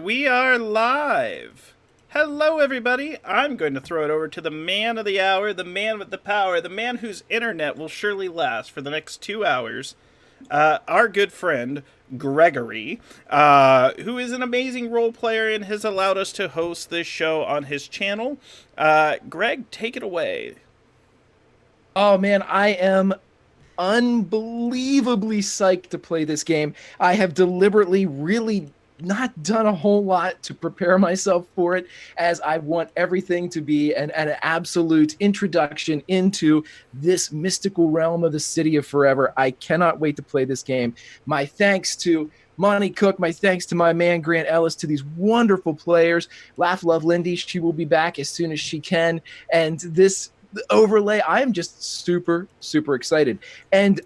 We are live. Hello, everybody. I'm going to throw it over to the man of the hour, the man with the power, the man whose internet will surely last for the next 2 hours. Our good friend, Gregory, who is an amazing role player and has allowed us to host this show on his channel. Greg, take it away. Oh man, I am unbelievably psyched to play this game. I have deliberately really not done a whole lot to prepare myself for it, as I want everything to be an absolute introduction into this mystical realm of the City of Forever. I cannot wait to play this game. My thanks to Monte Cook, my thanks to my man Grant Ellis, to these wonderful players. Laugh Love Lindy, she will be back as soon as she can. And this overlay, I am just super excited. And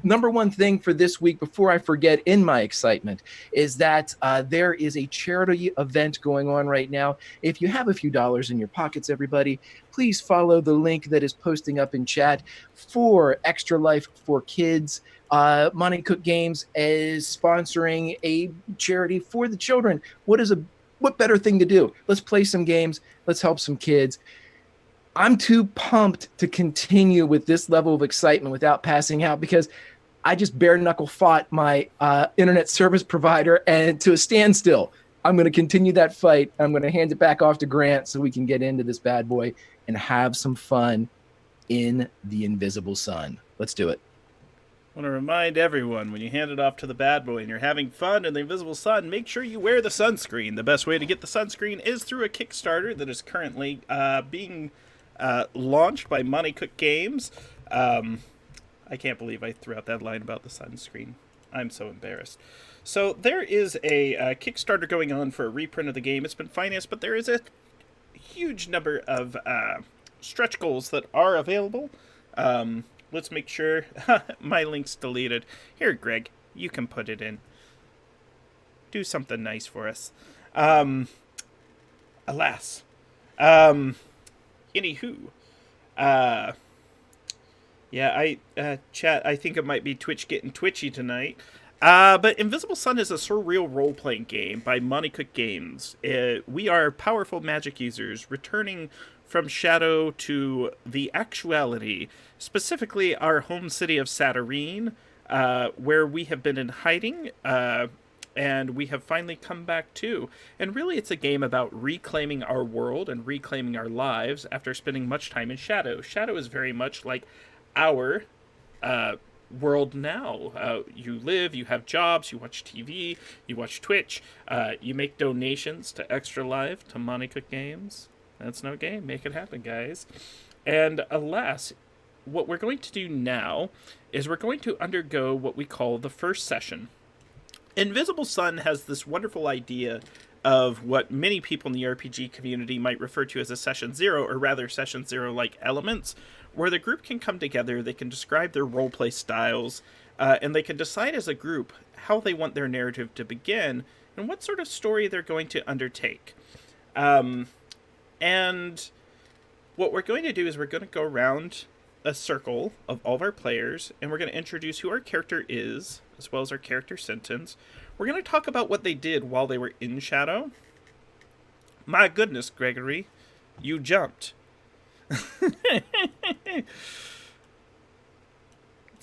number one thing for this week, before I forget in my excitement, is that there is a charity event going on right now. If you have a few dollars in your pockets, everybody, please follow the link that is posting up in chat for Extra Life for Kids. Monte Cook Games is sponsoring a charity for the children. What better thing to do? Let's play some games. Let's help some kids. I'm too pumped to continue with this level of excitement without passing out, because I just bare knuckle fought my internet service provider and to a standstill. I'm going to continue that fight. I'm going to hand it back off to Grant so we can get into this bad boy and have some fun in the invisible sun. Let's do it. I want to remind everyone, when you hand it off to the bad boy and you're having fun in the invisible sun, make sure you wear the sunscreen. The best way to get the sunscreen is through a Kickstarter that is currently being launched by Monte Cook Games. I can't believe I threw out that line about the sunscreen. I'm so embarrassed. So there is a Kickstarter going on for a reprint of the game. It's been financed, but there is a huge number of stretch goals that are available. Let's make sure my link's deleted. Here, Greg, you can put it in. Do something nice for us. Alas. Anywho, chat, I think it might be Twitch getting twitchy tonight. But Invisible Sun is a surreal role-playing game by Monte Cook Games. We are powerful magic users returning from shadow to the actuality, specifically our home city of Satyrine, where we have been in hiding, and we have finally come back to. And really, it's a game about reclaiming our world and reclaiming our lives after spending much time in shadow. Shadow is very much like our world now. You live, you have jobs, you watch TV, you watch Twitch, you make donations to Extra Life, to Monte Cook Games. That's no game. Make it happen, guys. And alas, what we're going to do now is we're going to undergo what we call the first session. Invisible Sun has this wonderful idea of what many people in the RPG community might refer to as a Session Zero, or rather Session Zero-like elements, where the group can come together, they can describe their roleplay styles, and they can decide as a group how they want their narrative to begin, and what sort of story they're going to undertake. And what we're going to do is we're going to go around a circle of all of our players, and we're going to introduce who our character is, as well as our character sentence. We're going to talk about what they did while they were in shadow. My goodness, Gregory, you jumped. Let's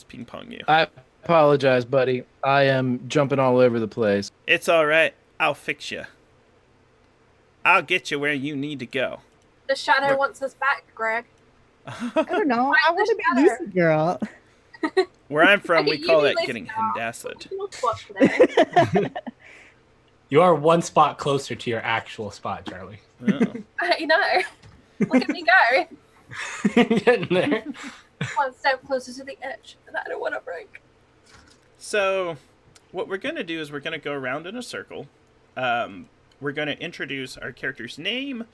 ping pong you. I apologize, buddy. I am jumping all over the place. It's all right. I'll fix you. I'll get you where you need to go. The shadow wants us back, Greg. I don't know. I want to be Lucy girl. Where I'm from, we call that getting hendassed. You are one spot closer to your actual spot, Charlie. Oh. You know. Look at me go. Getting there. One step closer to the edge that I don't want to break. So, what we're going to do is we're going to go around in a circle. We're going to introduce our character's name,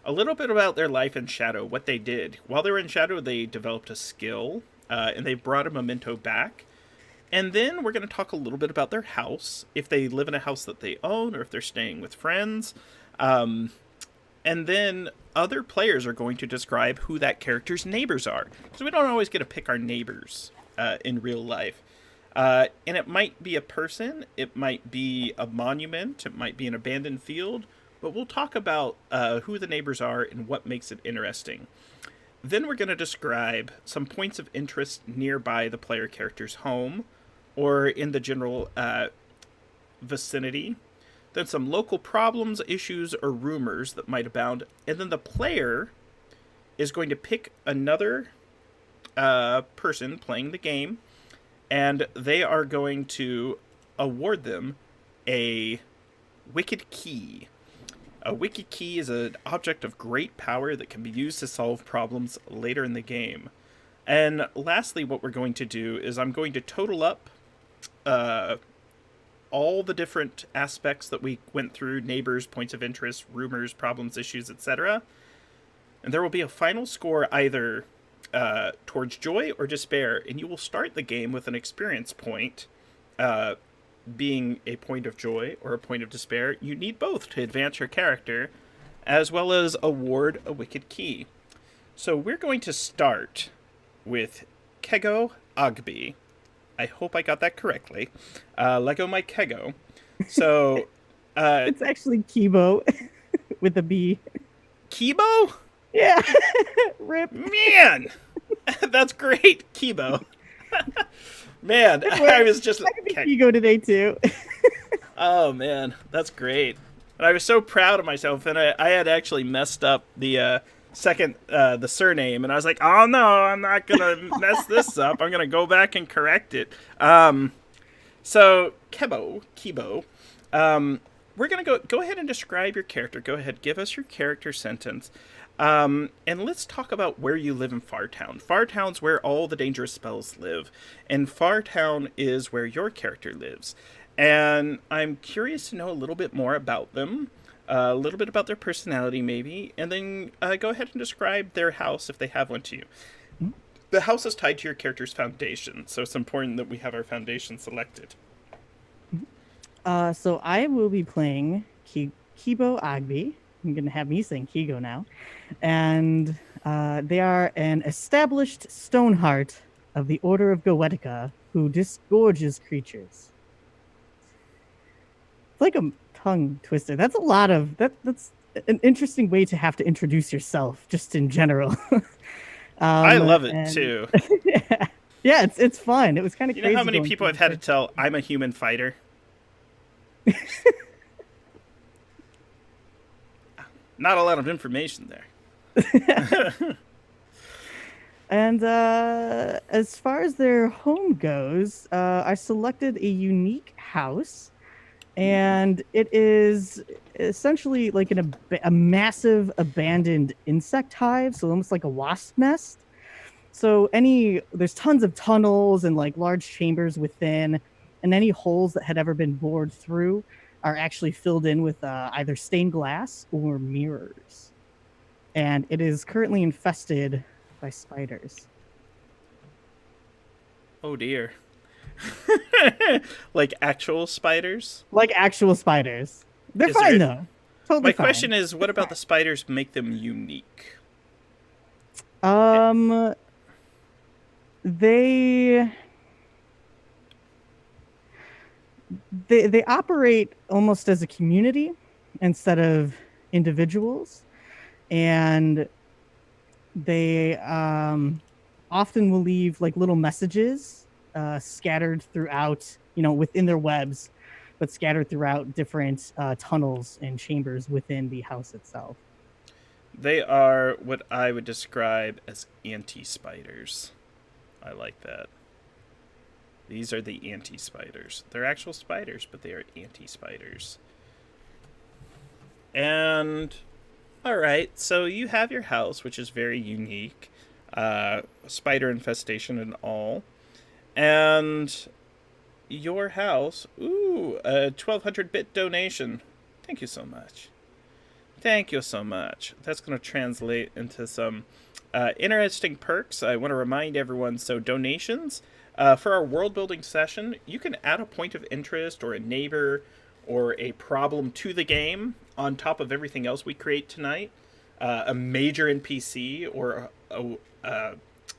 a little bit about their life in shadow, what they did. While they were in shadow, they developed a skill, and they brought a memento back. And then we're going to talk a little bit about their house, if they live in a house that they own, or if they're staying with friends. And then other players are going to describe who that character's neighbors are. So we don't always get to pick our neighbors in real life. And it might be a person, it might be a monument, it might be an abandoned field, but we'll talk about who the neighbors are and what makes it interesting. Then we're going to describe some points of interest nearby the player character's home or in the general vicinity. Then some local problems, issues, or rumors that might abound. And then the player is going to pick another person playing the game, and they are going to award them a wicked key. A wicked key is an object of great power that can be used to solve problems later in the game. And lastly, what we're going to do is I'm going to total up all the different aspects that we went through: neighbors, points of interest, rumors, problems, issues, etc. And there will be a final score either towards joy or despair, and you will start the game with an experience point being a point of joy or a point of despair. You need both to advance your character, as well as award a wicked key. So we're going to start with Kego Agbi. I hope I got that correctly. Lego my Kego. So It's actually Kibo with a B. Kibo? Yeah. Rip. Man! That's great, Kibo. Man, I was just... I could be Kigo today, too. Oh, man, that's great. And I was so proud of myself, and I had actually messed up the the surname, and I was like, oh, no, I'm not going to mess this up. I'm going to go back and correct it. So, Kibo, we're going to go ahead and describe your character. Go ahead, give us your character sentence. And let's talk about where you live in Fartown. Fartown's where all the dangerous spells live, and Fartown is where your character lives. And I'm curious to know a little bit more about them, a little bit about their personality maybe, and then go ahead and describe their house if they have one to you. The house is tied to your character's foundation, so it's important that we have our foundation selected. So I will be playing Kibo Agbi. I'm going to have me saying Kigo now. And they are an established Stoneheart of the Order of Goetica who disgorges creatures. It's like a tongue twister. That's a lot of... That's an interesting way to have to introduce yourself, just in general. I love it, too. Yeah, it's fun. It was kind of crazy. You know how many people I've had to tell, I'm a human fighter? Not a lot of information there. And as far as their home goes, I selected a unique house, and it is essentially like a massive abandoned insect hive, so almost like a wasp nest. So there's tons of tunnels and like large chambers within, and any holes that had ever been bored through are actually filled in with either stained glass or mirrors. And it is currently infested by spiders. Oh dear. Like actual spiders? Like actual spiders. They're fine though. Totally My fine. question is, what about the spiders make them unique? They operate almost as a community instead of individuals, and they often will leave like little messages scattered throughout, within their webs, but scattered throughout different tunnels and chambers within the house itself. They are what I would describe as anti-spiders. I like that. These are the anti-spiders. They're actual spiders, but they are anti-spiders. And, alright, so you have your house, which is very unique. Spider infestation and all. And your house, ooh, a 1200-bit donation. Thank you so much. Thank you so much. That's going to translate into some interesting perks. I want to remind everyone, so donations... for our world building session, you can add a point of interest or a neighbor or a problem to the game on top of everything else we create tonight. A major NPC or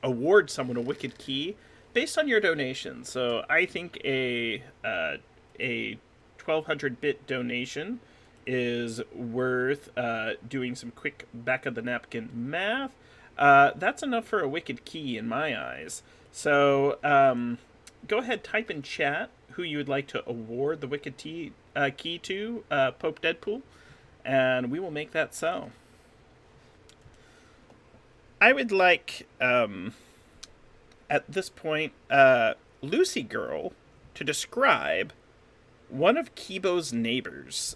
award someone a wicked key based on your donation, so I think a 1200-bit donation is worth doing some quick back of the napkin math. That's enough for a wicked key in my eyes. So go ahead, type in chat who you would like to award the wicked key to, Pope Deadpool, and we will make that so. I would like, at this point, Lucy Girl to describe one of Kibo's neighbors.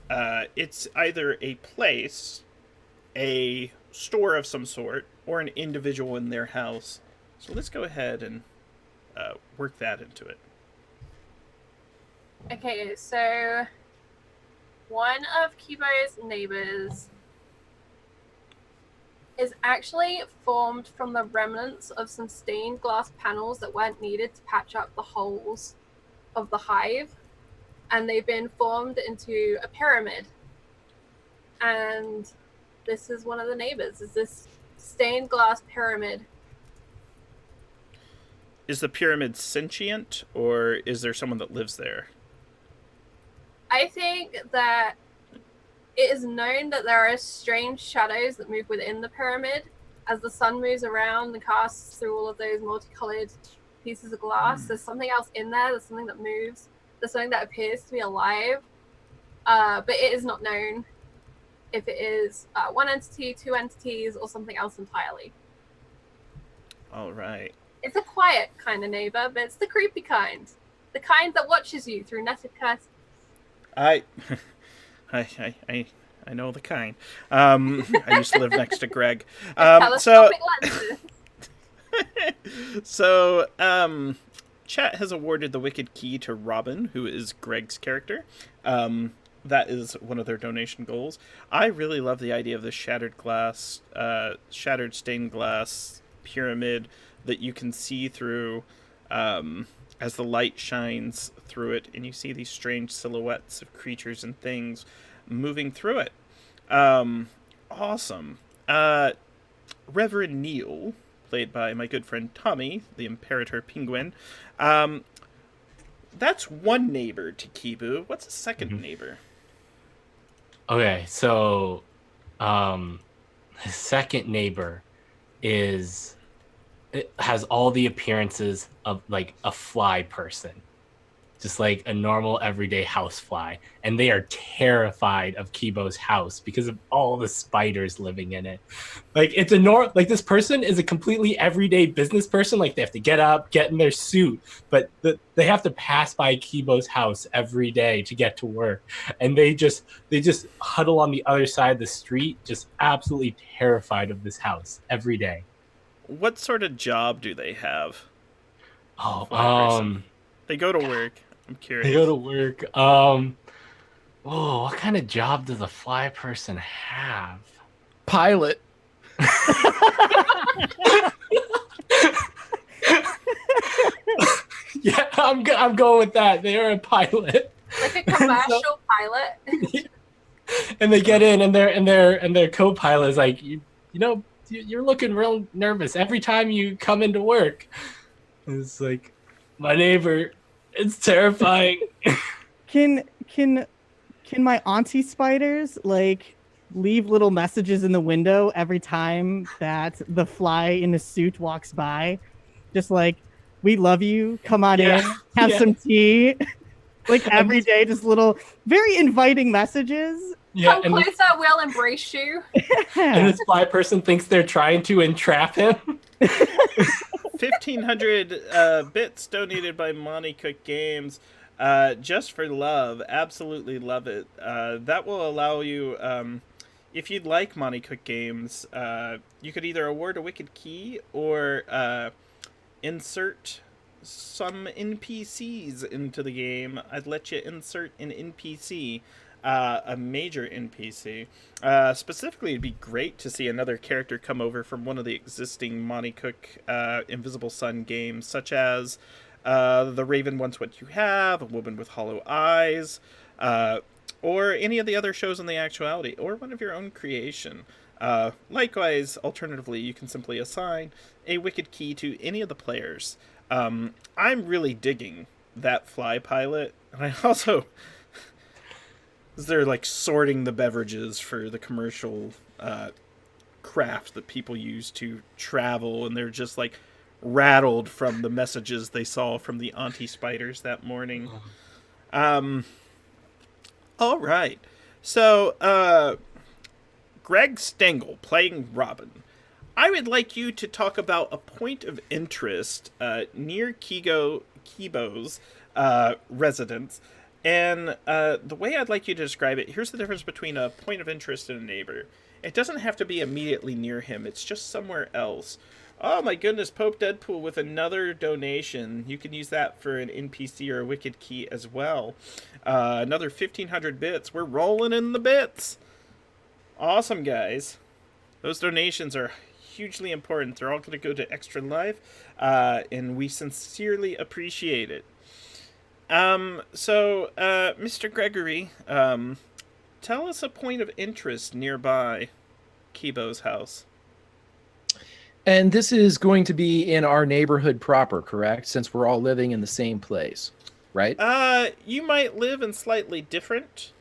It's either a place, a store of some sort, or an individual in their house. So let's go ahead and work that into it. Okay, so one of Kibo's neighbors is actually formed from the remnants of some stained glass panels that weren't needed to patch up the holes of the hive. And they've been formed into a pyramid. And this is one of the neighbors, is this stained glass pyramid. Is the pyramid sentient, or is there someone that lives there? I think that it is known that there are strange shadows that move within the pyramid as the sun moves around and casts through all of those multicolored pieces of glass. There's something else in there. There's something that moves. There's something that appears to be alive. But it is not known if it is one entity, two entities, or something else entirely. All right. It's a quiet kind of neighbor, but it's the creepy kind. The kind that watches you through netted curtains. I know the kind. I used to live next to Greg. Telescopic lenses. So, chat has awarded the wicked key to Robin, who is Greg's character. That is one of their donation goals. I really love the idea of the shattered stained glass pyramid that you can see through as the light shines through it, and you see these strange silhouettes of creatures and things moving through it. Awesome. Reverend Neil, played by my good friend Tommy, the Imperator Penguin. That's one neighbor to Kibu. What's a second neighbor? Okay, so the second neighbor has all the appearances of like a fly person, just like a normal everyday house fly, and they are terrified of Kibo's house because of all the spiders living in it. Like it's like this person is a completely everyday business person. Like they have to get up, get in their suit, but they have to pass by Kibo's house every day to get to work, and they just huddle on the other side of the street, just absolutely terrified of this house every day. What sort of job do they have? Oh, they go to work. I'm curious. They go to work. What kind of job does a fly person have? Pilot. Yeah, I'm going with that. They are a pilot. Like a commercial pilot. And they get in, and their co-pilot is like, you're looking real nervous every time you come into work. And it's like, my neighbor, it's terrifying. Can my auntie spiders like leave little messages in the window every time that the fly in a suit walks by? Just like, we love you, come on in, have some tea. Like every day, just little very inviting messages. Come closer, we'll embrace you. And this fly person thinks they're trying to entrap him. 1,500 bits donated by Monte Cook Games, just for love. Absolutely love it. That will allow you, if you'd like Monte Cook Games, you could either award a wicked key or insert some NPCs into the game. I'd let you insert an NPC. A major NPC. Specifically, it'd be great to see another character come over from one of the existing Monte Cook Invisible Sun games, such as The Raven Wants What You Have, A Woman with Hollow Eyes, or any of the other shows in the actuality, or one of your own creation. Likewise, alternatively, you can simply assign a wicked key to any of the players. I'm really digging that fly pilot, and I also they're like sorting the beverages for the commercial craft that people use to travel, and they're just like rattled from the messages they saw from the auntie spiders that morning. All right, so Greg Stengel playing Robin. I would like you to talk about a point of interest near Kibo's residence. And the way I'd like you to describe it, here's the difference between a point of interest and a neighbor. It doesn't have to be immediately near him, it's just somewhere else. Oh my goodness, Pope Deadpool with another donation. You can use that for an NPC or a wicked key as well. Another 1,500 bits. We're rolling in the bits. Awesome, guys. Those donations are hugely important. They're all going to go to Extra Life, and we sincerely appreciate it. So, Mr. Gregory, tell us a point of interest nearby Kibo's house. And this is going to be in our neighborhood proper, correct? Since we're all living in the same place, right? You might live in slightly different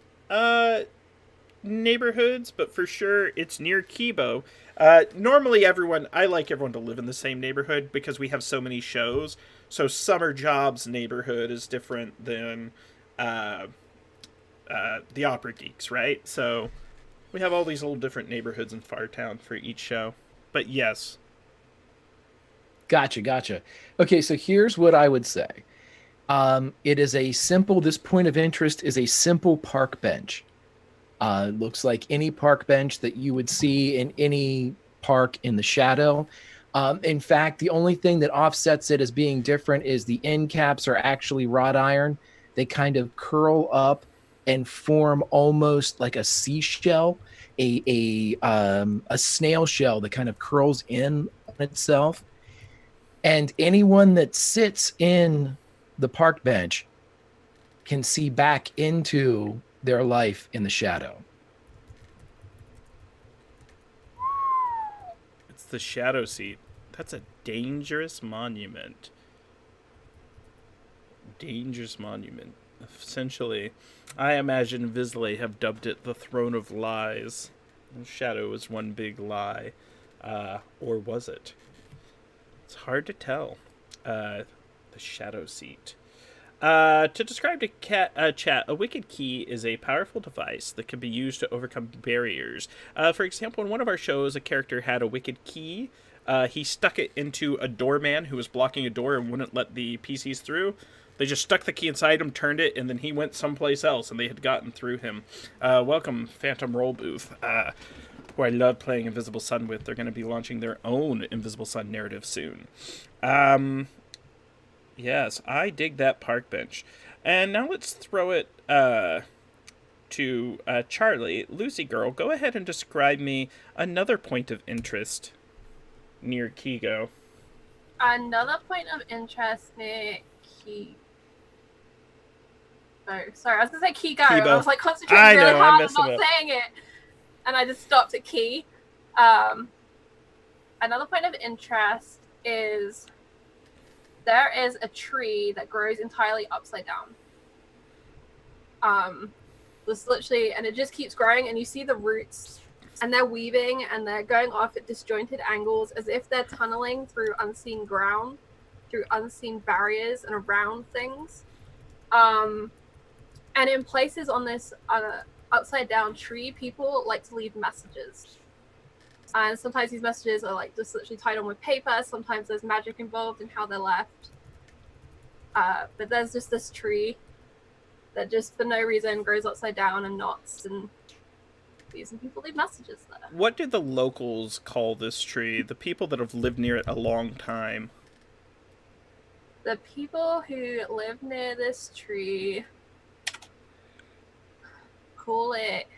neighborhoods, but for sure it's near Kibo. Normally I like everyone to live in the same neighborhood because we have so many shows. So Summer Jobs neighborhood is different than the Opera Geeks, right? So we have all these little different neighborhoods in Fartown for each show. But yes. Gotcha. Okay, so here's what I would say. This point of interest is a simple park bench. Looks like any park bench that you would see in any park in the shadow. In fact, the only thing that offsets it as being different is the end caps are actually wrought iron. They kind of curl up and form almost like a seashell, a snail shell that kind of curls in on itself. And anyone that sits in the park bench can see back into their life in the shadow. It's the shadow seat. That's a dangerous monument. Dangerous monument. Essentially, I imagine Visley have dubbed it the Throne of Lies. Shadow is one big lie. Or was it? It's hard to tell. The shadow seat. To describe to chat, a wicked key is a powerful device that can be used to overcome barriers. For example, in one of our shows, a character had a wicked key. He stuck it into a doorman who was blocking a door and wouldn't let the PCs through. They just stuck the key inside him, turned it, and then he went someplace else, and they had gotten through him. Welcome, Phantom Roll Booth, who I love playing Invisible Sun with. They're going to be launching their own Invisible Sun narrative soon. Yes, I dig that park bench. And now let's throw it to Charlie. Lucy Girl, go ahead and describe me another point of interest near Kigo. Another point of interest near Oh, sorry, I was going to say Kigo. Kibo. I was like concentrating really hard on not up. saying it. And I just stopped at Key. Another point of interest is there is a tree that grows entirely upside down. This literally, and it just keeps growing, and you see the roots, and they're weaving, and they're going off at disjointed angles as if they're tunneling through unseen ground, through unseen barriers and around things. And in places on this upside down tree, people like to leave messages. And sometimes these messages are like just literally tied on with paper. Sometimes there's magic involved in how they're left. But there's just this tree that just for no reason grows upside down and knots, and some people leave messages there. What do the locals call this tree? The people that have lived near it a long time. The people who live near this tree call it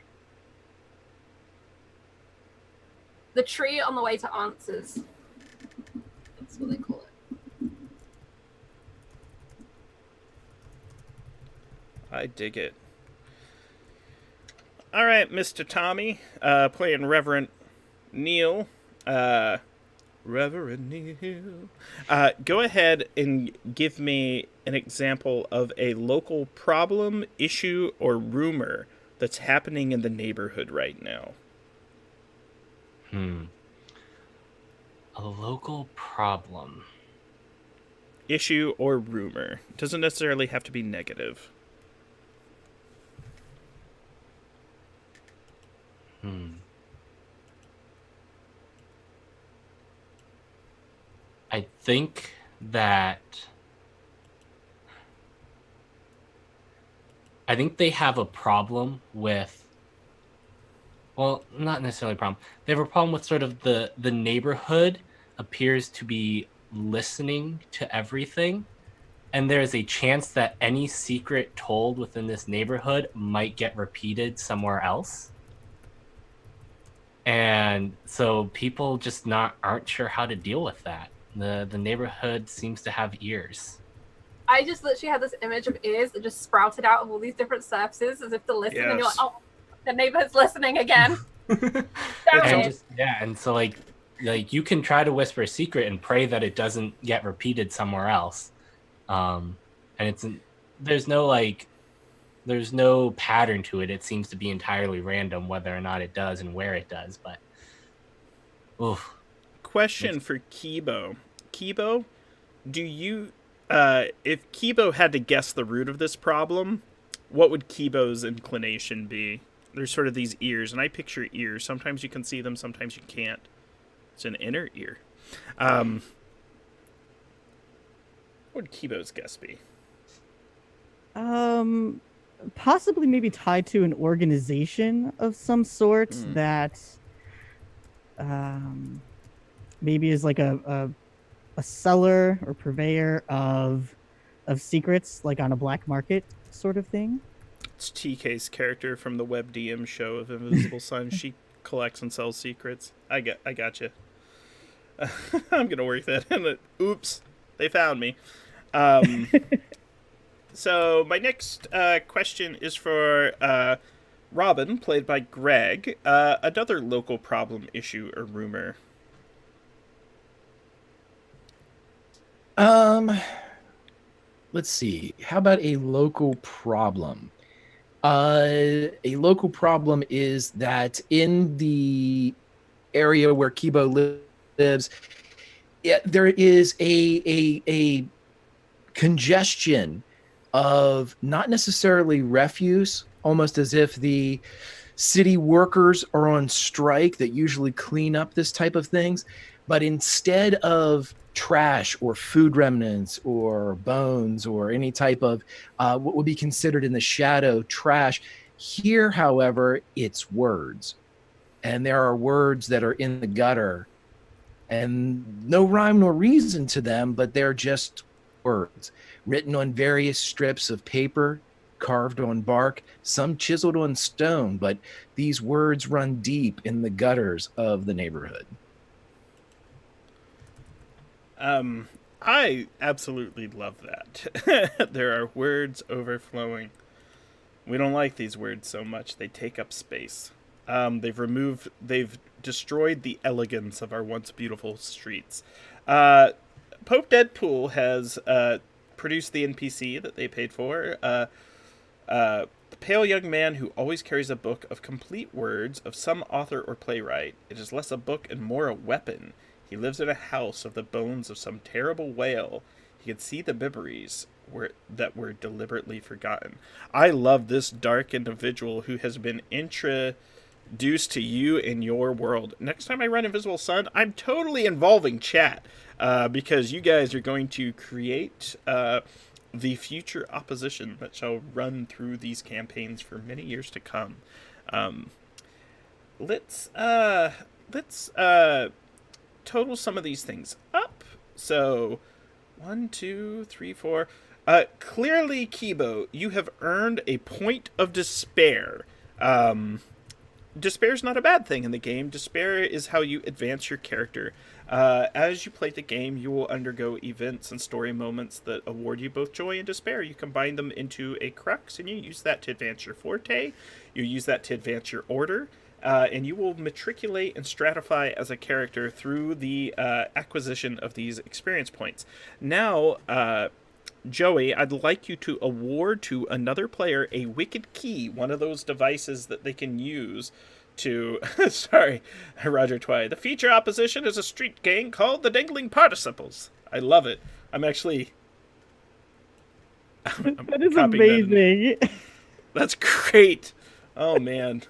the tree on the way to answers. That's what they call it. I dig it. All right, Mr. Tommy, playing Reverend Neil, Reverend Neil, go ahead and give me an example of a local problem, issue, or rumor that's happening in the neighborhood right now. A local problem. Issue or rumor. Doesn't necessarily have to be negative. I think that they have a problem with, well, not necessarily a problem. They have a problem with sort of the neighborhood appears to be listening to everything, and there is a chance that any secret told within this neighborhood might get repeated somewhere else. And so people just aren't sure how to deal with that. The neighborhood seems to have ears. I just literally had this image of ears that just sprouted out of all these different surfaces as if to listen, and you're like, Yes. oh, the neighborhood's listening again. Damn it. And so like you can try to whisper a secret and pray that it doesn't get repeated somewhere else. And there's no pattern to it. It seems to be entirely random whether or not it does and where it does. But Question for Kibo. Kibo, do you if Kibo had to guess the root of this problem, what would Kibo's inclination be? There's sort of these ears, and I picture ears. Sometimes you can see them, sometimes you can't. It's an inner ear. What would Kibo's guess be? Possibly maybe tied to an organization of some sort that maybe is like a seller or purveyor of secrets, like on a black market sort of thing. It's TK's character from the web DM show of Invisible Sun. She collects and sells secrets. I got you. I'm gonna work that in. Oops, they found me. So my next question is for Robin, played by Greg. Another local problem, issue, or rumor. Let's see. How about a local problem? A local problem is that in the area where Kibo lives, there is a congestion of not necessarily refuse, almost as if the city workers are on strike that usually clean up this type of things, but instead of trash or food remnants or bones or any type of what would be considered in the shadow trash, here, however, it's words. And there are words that are in the gutter and no rhyme nor reason to them, but they're just words written on various strips of paper, carved on bark, some chiseled on stone, but these words run deep in the gutters of the neighborhood. I absolutely love that. There are words overflowing. We don't like these words so much. They take up space. They've destroyed the elegance of our once beautiful streets. Pope Deadpool has produced the NPC that they paid for. The pale young man who always carries a book of complete words of some author or playwright. It is less a book and more a weapon. He lives in a house of the bones of some terrible whale. He can see the memories that were deliberately forgotten. I love this dark individual who has been introduced to you in your world. Next time I run Invisible Sun, I'm totally involving chat because you guys are going to create the future opposition that shall run through these campaigns for many years to come. Let's total some of these things up. So 1, 2, 3, 4. Clearly, Kibo, you have earned a point of despair. Despair is not a bad thing in the game. Despair is how you advance your character. As you play the game, you will undergo events and story moments that award you both joy and despair. You combine them into a crux, and you use that to advance your forte. You use that to advance your order. and you will matriculate and stratify as a character through the acquisition of these experience points. Now, Joey, I'd like you to award to another player a wicked key, one of those devices that they can use to... Sorry, Roger Twy. The feature opposition is a street gang called the Dangling Participles. I love it. I'm actually... That is copying that amazing. That's great. Oh, man.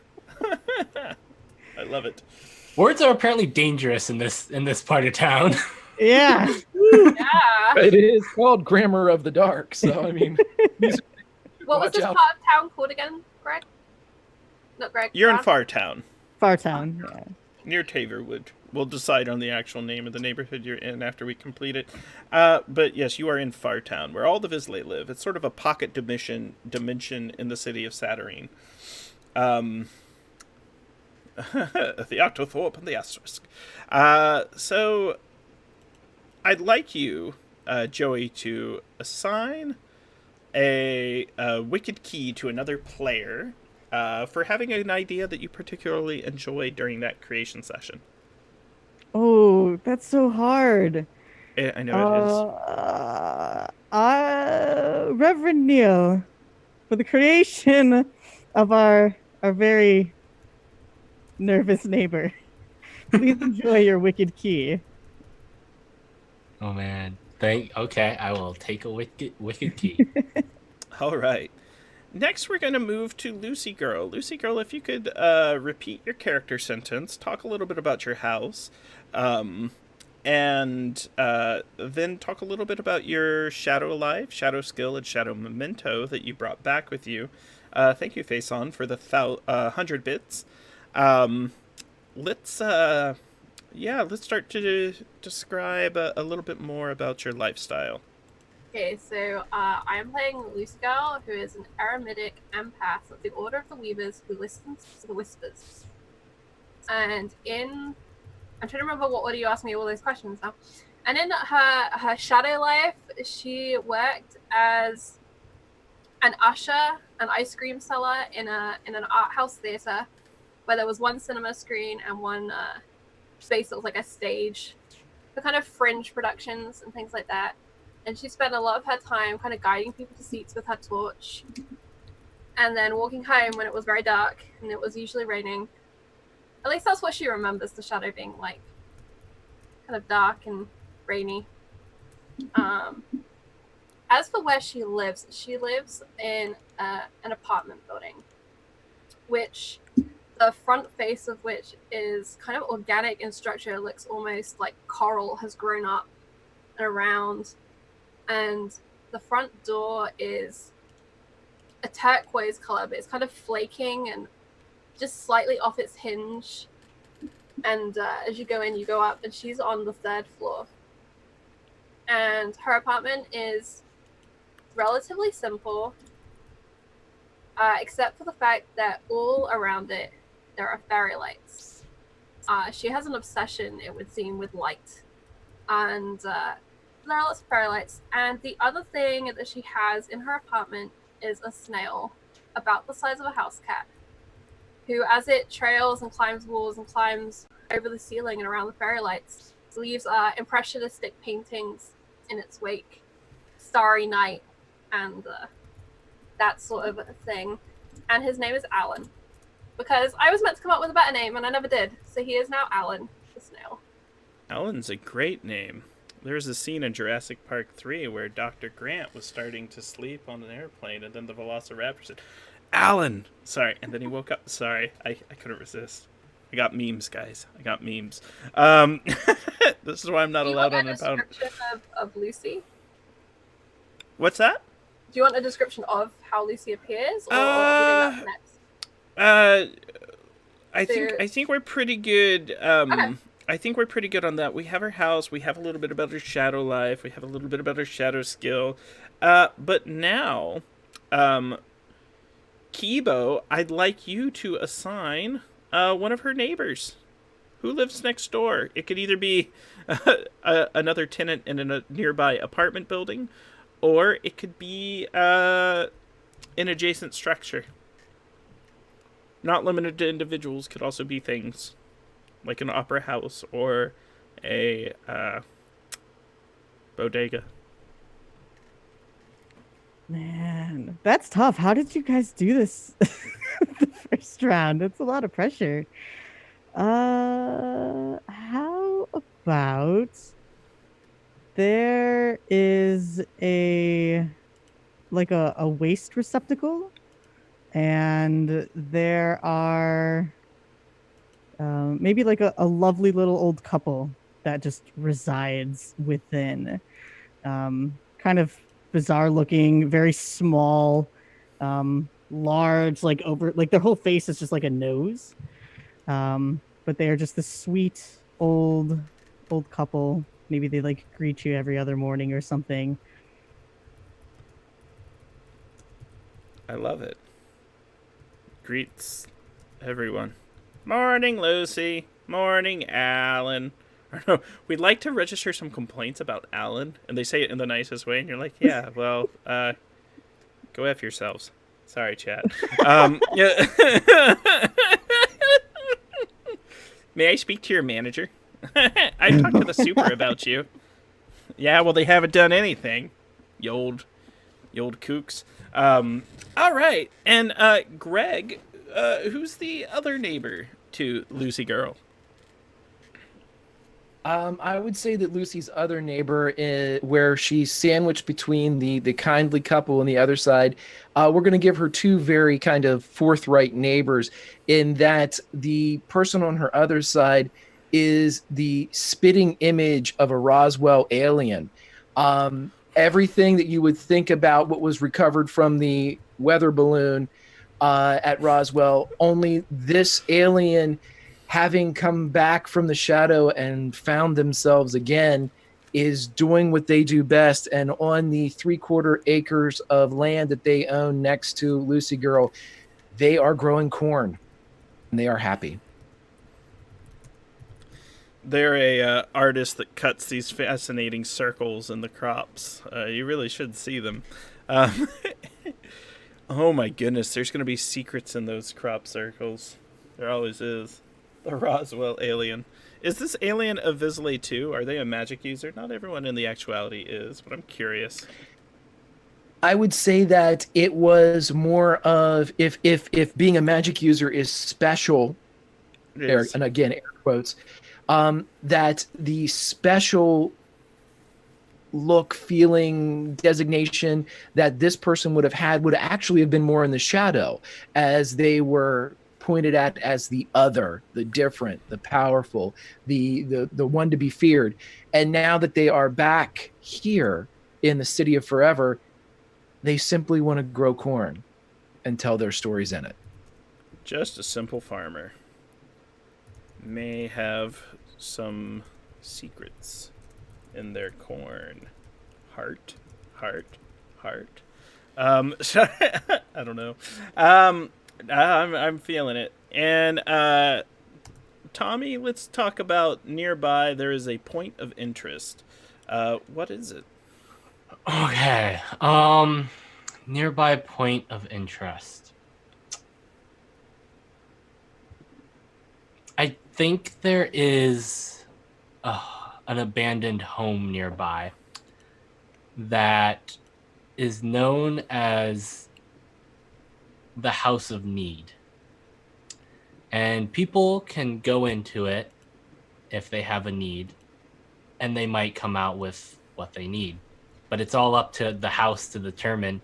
I love it. Words are apparently dangerous in this part of town. Yeah. Yeah. It is called Grammar of the Dark. So, I mean, What was watch this out. part of town called again, Greg? Not Greg. You're in Brad? Fartown, Fartown. Yeah. near Taverwood. We'll decide on the actual name of the neighborhood you're in after we complete it. But yes, you are in Fartown, where all the Vizsla live. It's sort of a pocket dimension in the city of Saturnine. The Octothorpe and the Asterisk. So, I'd like you, Joey, to assign a wicked key to another player for having an idea that you particularly enjoyed during that creation session. Oh, that's so hard. I know Reverend Neil, for the creation of our very nervous neighbor, please enjoy your wicked key. Oh man. Okay, I will take a wicked key. it is. All right. Next, we're going to move to Lucy Girl. Lucy Girl, if you could repeat your character sentence, talk a little bit about your house, and then talk a little bit about your Shadow Life, Shadow Skill, and Shadow Memento that you brought back with you. Thank you, Faison, for the 100 bits. Let's start to describe a little bit more about your lifestyle. Okay, so I am playing Lucy Girl, who is an eremitic empath of the Order of the Weavers who listens to the whispers. And I'm trying to remember what order you asked me all those questions now. And in her shadow life, she worked as an usher, an ice cream seller in an art house theater, where there was one cinema screen and one space that was like a stage for kind of fringe productions and things like that. And she spent a lot of her time kind of guiding people to seats with her torch, and then walking home when it was very dark and it was usually raining. At least that's what she remembers the shadow being like, kind of dark and rainy. As for where she lives in an apartment building, which the front face of which is kind of organic in structure. It looks almost like coral has grown up and around. And the front door is a turquoise color, but it's kind of flaking and just slightly off its hinge. And as you go in, you go up, and she's on the 3rd floor. And her apartment is relatively simple, except for the fact that all around it there are fairy lights. She has an obsession, it would seem, with light. And there are lots of fairy lights. And the other thing that she has in her apartment is a snail about the size of a house cat, who, as it trails and climbs walls and climbs over the ceiling and around the fairy lights, leaves impressionistic paintings in its wake. Starry night and that sort of thing. And his name is Alan, because I was meant to come up with a better name and I never did. So he is now Alan the snail. Alan's a great name. There's a scene in Jurassic Park 3 where Dr. Grant was starting to sleep on an airplane, and then the Velociraptor said, Alan! Sorry, and then he woke up. Sorry, I couldn't resist. I got memes, guys. I got memes. This is why I'm not allowed on a Empower. description of Lucy? What's that? Do you want a description of how Lucy appears, or are we doing that next? I think we're pretty good. Okay. I think we're pretty good on that. We have her house. We have a little bit about her shadow life. We have a little bit about her shadow skill. But now, Kibo, I'd like you to assign one of her neighbors who lives next door. It could either be another tenant in a nearby apartment building, or it could be an adjacent structure. Not limited to individuals, could also be things like an opera house or a bodega. Man, that's tough. How did you guys do this the first round? That's a lot of pressure. How about there is a waste receptacle, and there are maybe like a lovely little old couple that just resides within. Kind of bizarre looking, very small, large, like over, like their whole face is just like a nose. But they are just this sweet old couple. Maybe they like greet you every other morning or something. I love it. Greets everyone. Morning, Lucy. Morning, Alan. Or no, we'd like to register some complaints about Alan, and they say it in the nicest way, and you're like, yeah, well, go F yourselves. Sorry, chat. Yeah. May I speak to your manager? I talked to the super about you. Yeah, well, they haven't done anything. You old kooks. All right, and Greg, who's the other neighbor to Lucy Girl? I would say that Lucy's other neighbor, where she's sandwiched between the kindly couple on the other side, we're going to give her two very kind of forthright neighbors, in that the person on her other side is the spitting image of a Roswell alien. Everything that you would think about what was recovered from the weather balloon at Roswell, only this alien, having come back from the shadow and found themselves again, is doing what they do best. And on the 3/4 acres of land that they own next to Lucy Girl, they are growing corn, and they are happy. They're a artist that cuts these fascinating circles in the crops. You really should see them. Um, oh my goodness, there's going to be secrets in those crop circles. There always is. The Roswell alien. Is this alien a Vizsla too? Are they a magic user? Not everyone in the actuality is, but I'm curious. I would say that it was more of, if being a magic user is special, and again air quotes, that the special look, feeling, designation that this person would have had would actually have been more in the shadow, as they were pointed at as the other, the different, the powerful, the one to be feared. And now that they are back here in the city of forever, they simply want to grow corn and tell their stories in it. Just a simple farmer may have some secrets in their corn. Heart. So, I don't know. I'm feeling it. And Tommy, let's talk about nearby. There is a point of interest. What is it? Okay. Nearby point of interest. I think there is an abandoned home nearby that is known as the House of Need. And people can go into it if they have a need, and they might come out with what they need. But it's all up to the house to determine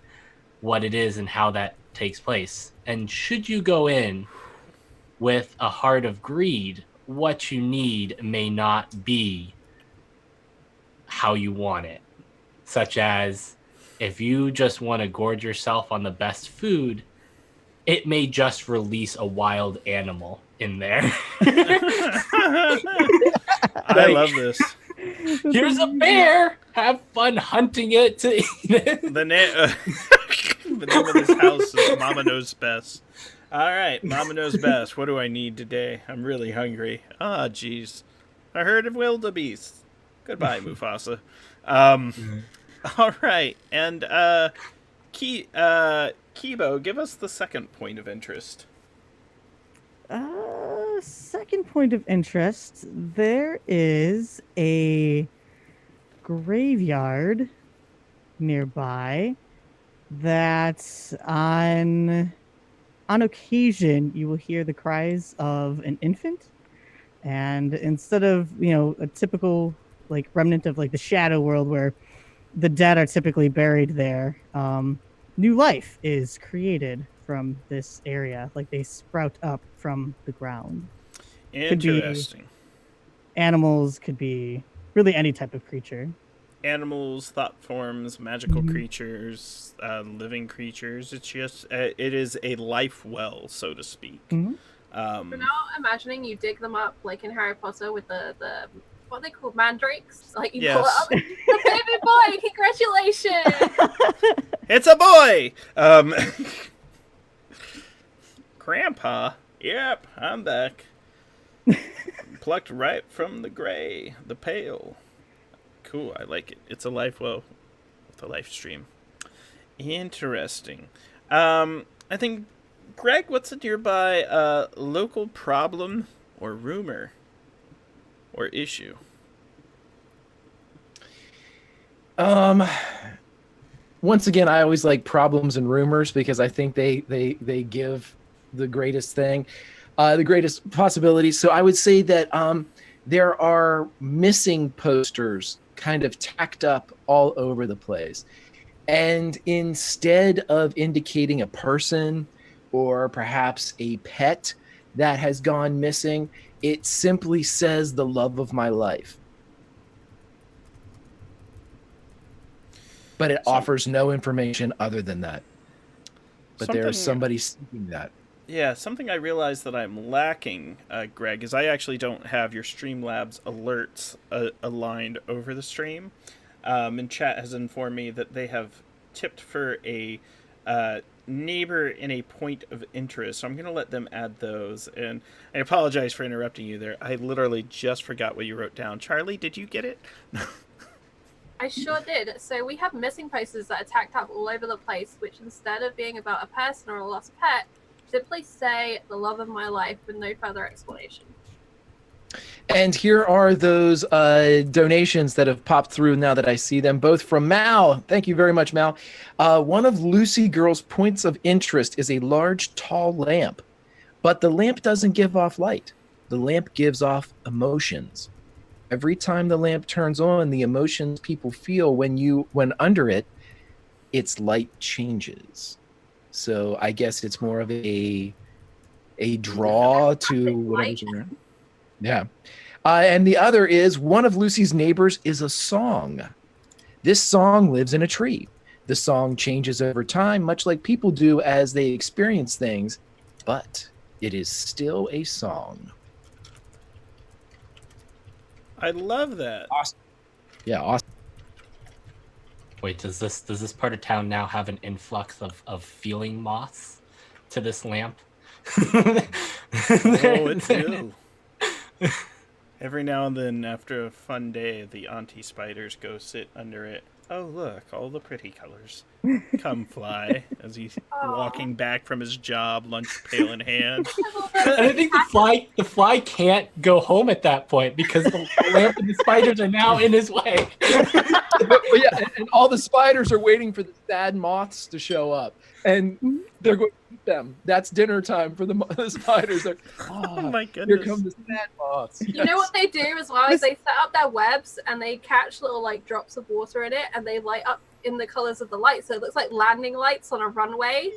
what it is and how that takes place. And should you go in with a heart of greed, what you need may not be how you want it. Such as, if you just want to gorge yourself on the best food, it may just release a wild animal in there. I love this. Here's a bear. Have fun hunting it to eat it. The name of this house is Mama Knows Best. All right, Mama Knows Best. What do I need today? I'm really hungry. Ah, jeez. A herd of wildebeest. Goodbye, Mufasa. All right, and Kibo, give us the second point of interest. Second point of interest, there is a graveyard nearby that on occasion you will hear the cries of an infant, and instead of a typical like remnant of like the shadow world where the dead are typically buried there, new life is created from this area, like they sprout up from the ground. Could be Interesting. animals, could be really any type of creature. Animals, thought forms, magical Mhm. creatures, living creatures. It's just it is a life well, so to speak. Mhm. I'm now imagining you dig them up like in Harry Potter with the what are they called, mandrakes? Like you pull it Yes. up, the baby boy, congratulations! It's a boy. Grandpa. Yep, I'm back. Plucked right from the gray, the pale. Cool, I like it. It's a life well with a life stream. Interesting. I think, Greg, what's a nearby local problem or rumor or issue? Once again, I always like problems and rumors because I think they give the greatest thing, the greatest possibilities. So I would say that there are missing posters kind of tacked up all over the place. And instead of indicating a person or perhaps a pet that has gone missing, it simply says the love of my life. But it offers no information other than that. But there is somebody seeking that. Yeah, something I realized that I'm lacking, Greg, is I actually don't have your Streamlabs alerts aligned over the stream. And chat has informed me that they have tipped for a neighbor in a point of interest. So I'm going to let them add those. And I apologize for interrupting you there. I literally just forgot what you wrote down. Charlie, did you get it? I sure did. So we have missing posters that are tacked up all over the place, which instead of being about a person or a lost pet, simply say the love of my life with no further explanation. And here are those donations that have popped through now that I see them, both from Mal. Thank you very much, Mal. One of Lucy Girl's points of interest is a large, tall lamp, but the lamp doesn't give off light. The lamp gives off emotions. Every time the lamp turns on, the emotions people feel when under it, its light changes. So I guess it's more of a draw to whatever's around. Yeah. And the other is one of Lucy's neighbors is a song. This song lives in a tree. The song changes over time, much like people do as they experience things, but it is still a song. I love that. Awesome. Yeah, awesome. Wait, does this part of town now have an influx of feeling moths to this lamp? Oh, it's new. Every now and then, after a fun day, the auntie spiders go sit under it. Oh, look, all the pretty colors. Come fly, as he's walking back from his job, lunch pail in hand. And I think the fly can't go home at that point because the lamp and the spiders are now in his way. But yeah, and all the spiders are waiting for the sad moths to show up, and they're going to eat them. That's dinner time for the spiders. They're, Oh my goodness. here come the sad moths. You know what they do as well is they set up their webs and they catch little like drops of water in it and they light up in the colors of the light, so it looks like landing lights on a runway.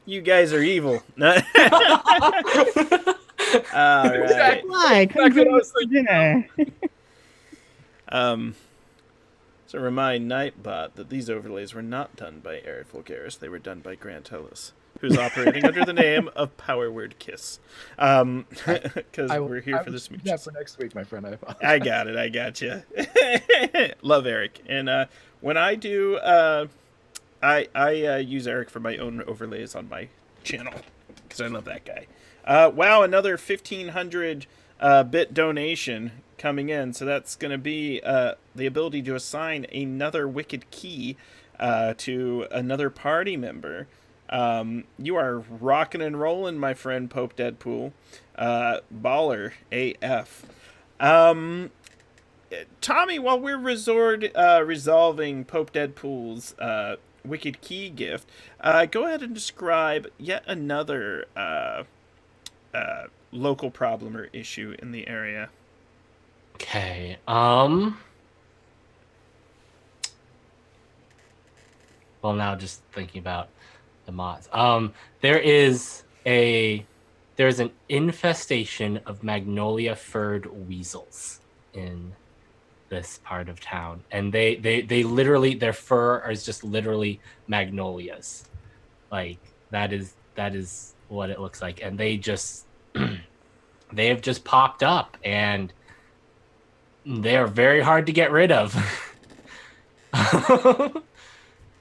You guys are evil. All right. Why? Come join us for dinner. So remind Nightbot that these overlays were not done by Eric Vulgaris. They were done by Grant Ellis, who's operating under the name of Power Word Kiss. Because we're here for this Yeah, for next week, my friend. I got it. I got you. Love Eric. And when I do, I use Eric for my own overlays on my channel because I love that guy. Wow, another 1,500 bit donation coming in. So that's going to be the ability to assign another wicked key to another party member. You are rocking and rolling, my friend Pope Deadpool. Baller AF. Tommy, while we're resolving Pope Deadpool's Wicked Key gift, go ahead and describe yet another local problem or issue in the area. Okay. Well, now just thinking about the mods. There's an infestation of magnolia furred weasels in this part of town, and they literally, their fur is just literally magnolias. Like that is what it looks like, and they just they have just popped up, and they are very hard to get rid of.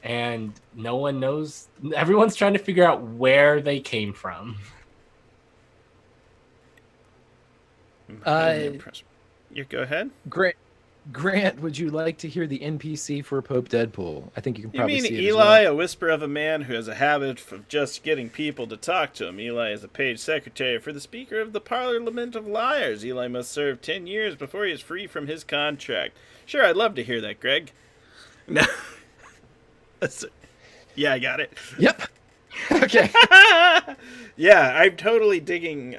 And no one knows. Everyone's trying to figure out where they came from. You go ahead. Grant, would you like to hear the NPC for Pope Deadpool? I think you can You probably mean see it Eli, as well. a whisper of a man who has a habit of just getting people to talk to him? Eli is a paid secretary for the Speaker of the Parliament of Liars. Eli must serve 10 years before he is free from his contract. Sure, I'd love to hear that, Greg. No. Yeah, I got it. Yep. Okay. Yeah, I'm totally digging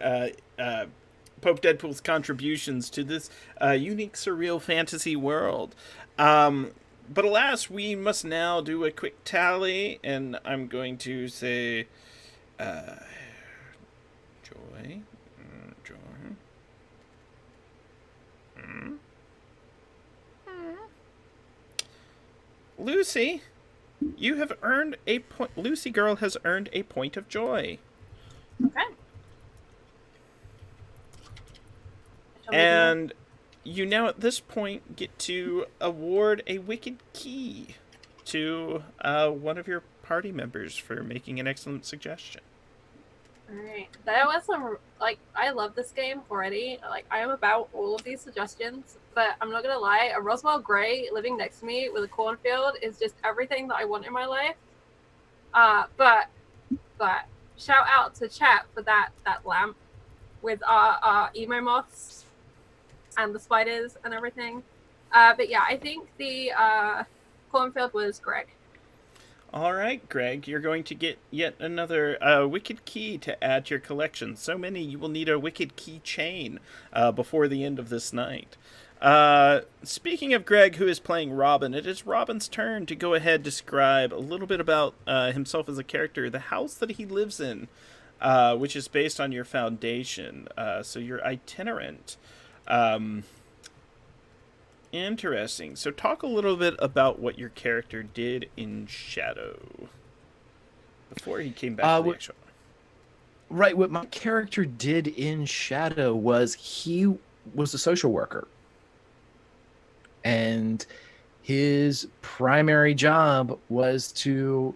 Pope Deadpool's contributions to this unique, surreal fantasy world. But alas, we must now do a quick tally, and I'm going to say Joy. Lucy, you have earned a point. Lucy Girl has earned a point of joy. Okay. And you now at this point get to award a wicked key to one of your party members for making an excellent suggestion. Alright. There was some, I love this game already. I am about all of these suggestions, but I'm not gonna lie, a Roswell Gray living next to me with a cornfield is just everything that I want in my life. But shout out to chat for that lamp with our emo moths and the spiders and everything. But yeah, I think the cornfield was Greg. All right, Greg, you're going to get yet another wicked key to add to your collection. So many, you will need a wicked key chain before the end of this night. Speaking of Greg, who is playing Robin, it is Robin's turn to go ahead and describe a little bit about himself as a character, the house that he lives in, which is based on your foundation. So you're itinerant. Interesting. So talk a little bit about what your character did in Shadow before he came back to the actual. Right, what my character did in Shadow was he was a social worker. And his primary job was to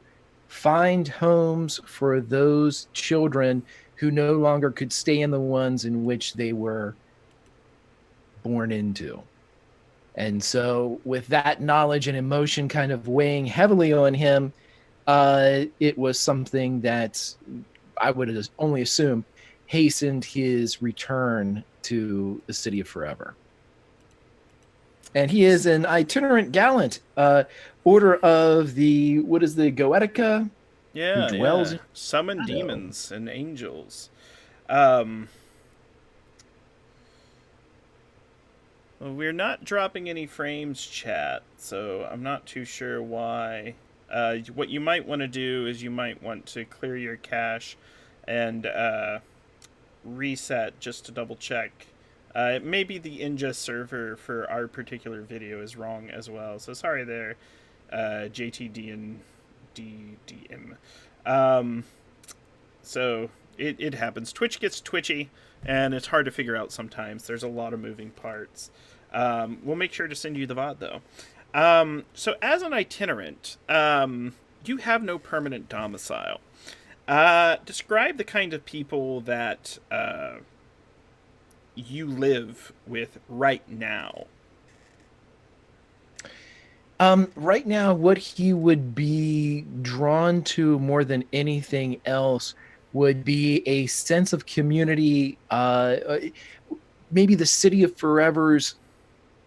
find homes for those children who no longer could stay in the ones in which they were born into. And so with that knowledge and emotion kind of weighing heavily on him, it was something that I would only assume hastened his return to the City of Forever. And he is an itinerant gallant, order of the, what is the Goetica? Yeah, who dwells in summon Shadow. demons and angels. Well, we're not dropping any frames, chat, so I'm not too sure why. What you might want to do is you might want to clear your cache and reset just to double check. Maybe the ingest server for our particular video is wrong as well, so sorry there, JTD and DDM. So it happens. Twitch gets twitchy, and it's hard to figure out sometimes. There's a lot of moving parts. We'll make sure to send you the VOD, though. So as an itinerant, you have no permanent domicile. Describe the kind of people that you live with right now. Right now, what he would be drawn to more than anything else would be a sense of community. Maybe the City of Forever's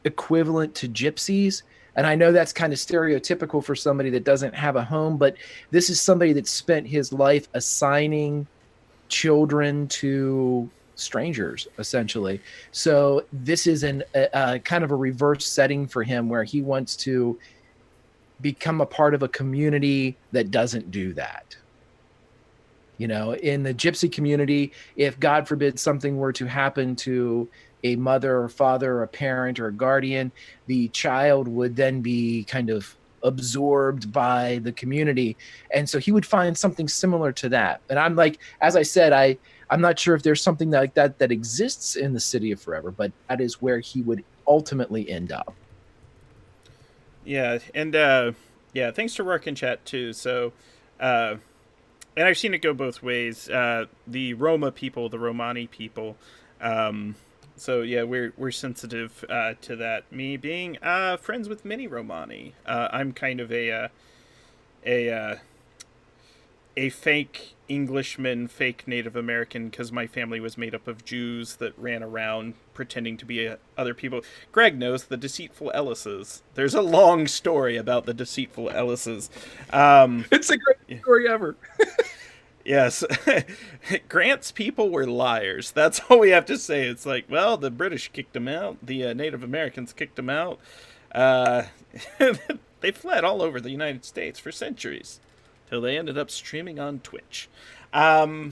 equivalent to gypsies. And I know that's kind of stereotypical for somebody that doesn't have a home, but this is somebody that spent his life assigning children to strangers, essentially. So this is a kind of a reverse setting for him where he wants to become a part of a community that doesn't do that. You know, in the gypsy community, if God forbid something were to happen to a mother or father or a parent or a guardian, the child would then be kind of absorbed by the community. And so he would find something similar to that. And I'm like, as I said, I'm not sure if there's something like that that exists in the City of Forever, but that is where he would ultimately end up. Yeah, and yeah, thanks to Rourke in chat too. So, and I've seen it go both ways. The Roma people, the Romani people. So yeah, we're sensitive to that. Me being friends with many Romani, I'm kind of a fake Englishman, fake Native American, because my family was made up of Jews that ran around pretending to be other people. Greg knows the deceitful Ellises. There's a long story about the deceitful Ellises. It's a great story ever. Yes. Grant's people were liars. That's all we have to say. It's like, well, the British kicked them out. The Native Americans kicked them out. They fled all over the United States for centuries till they ended up streaming on Twitch. All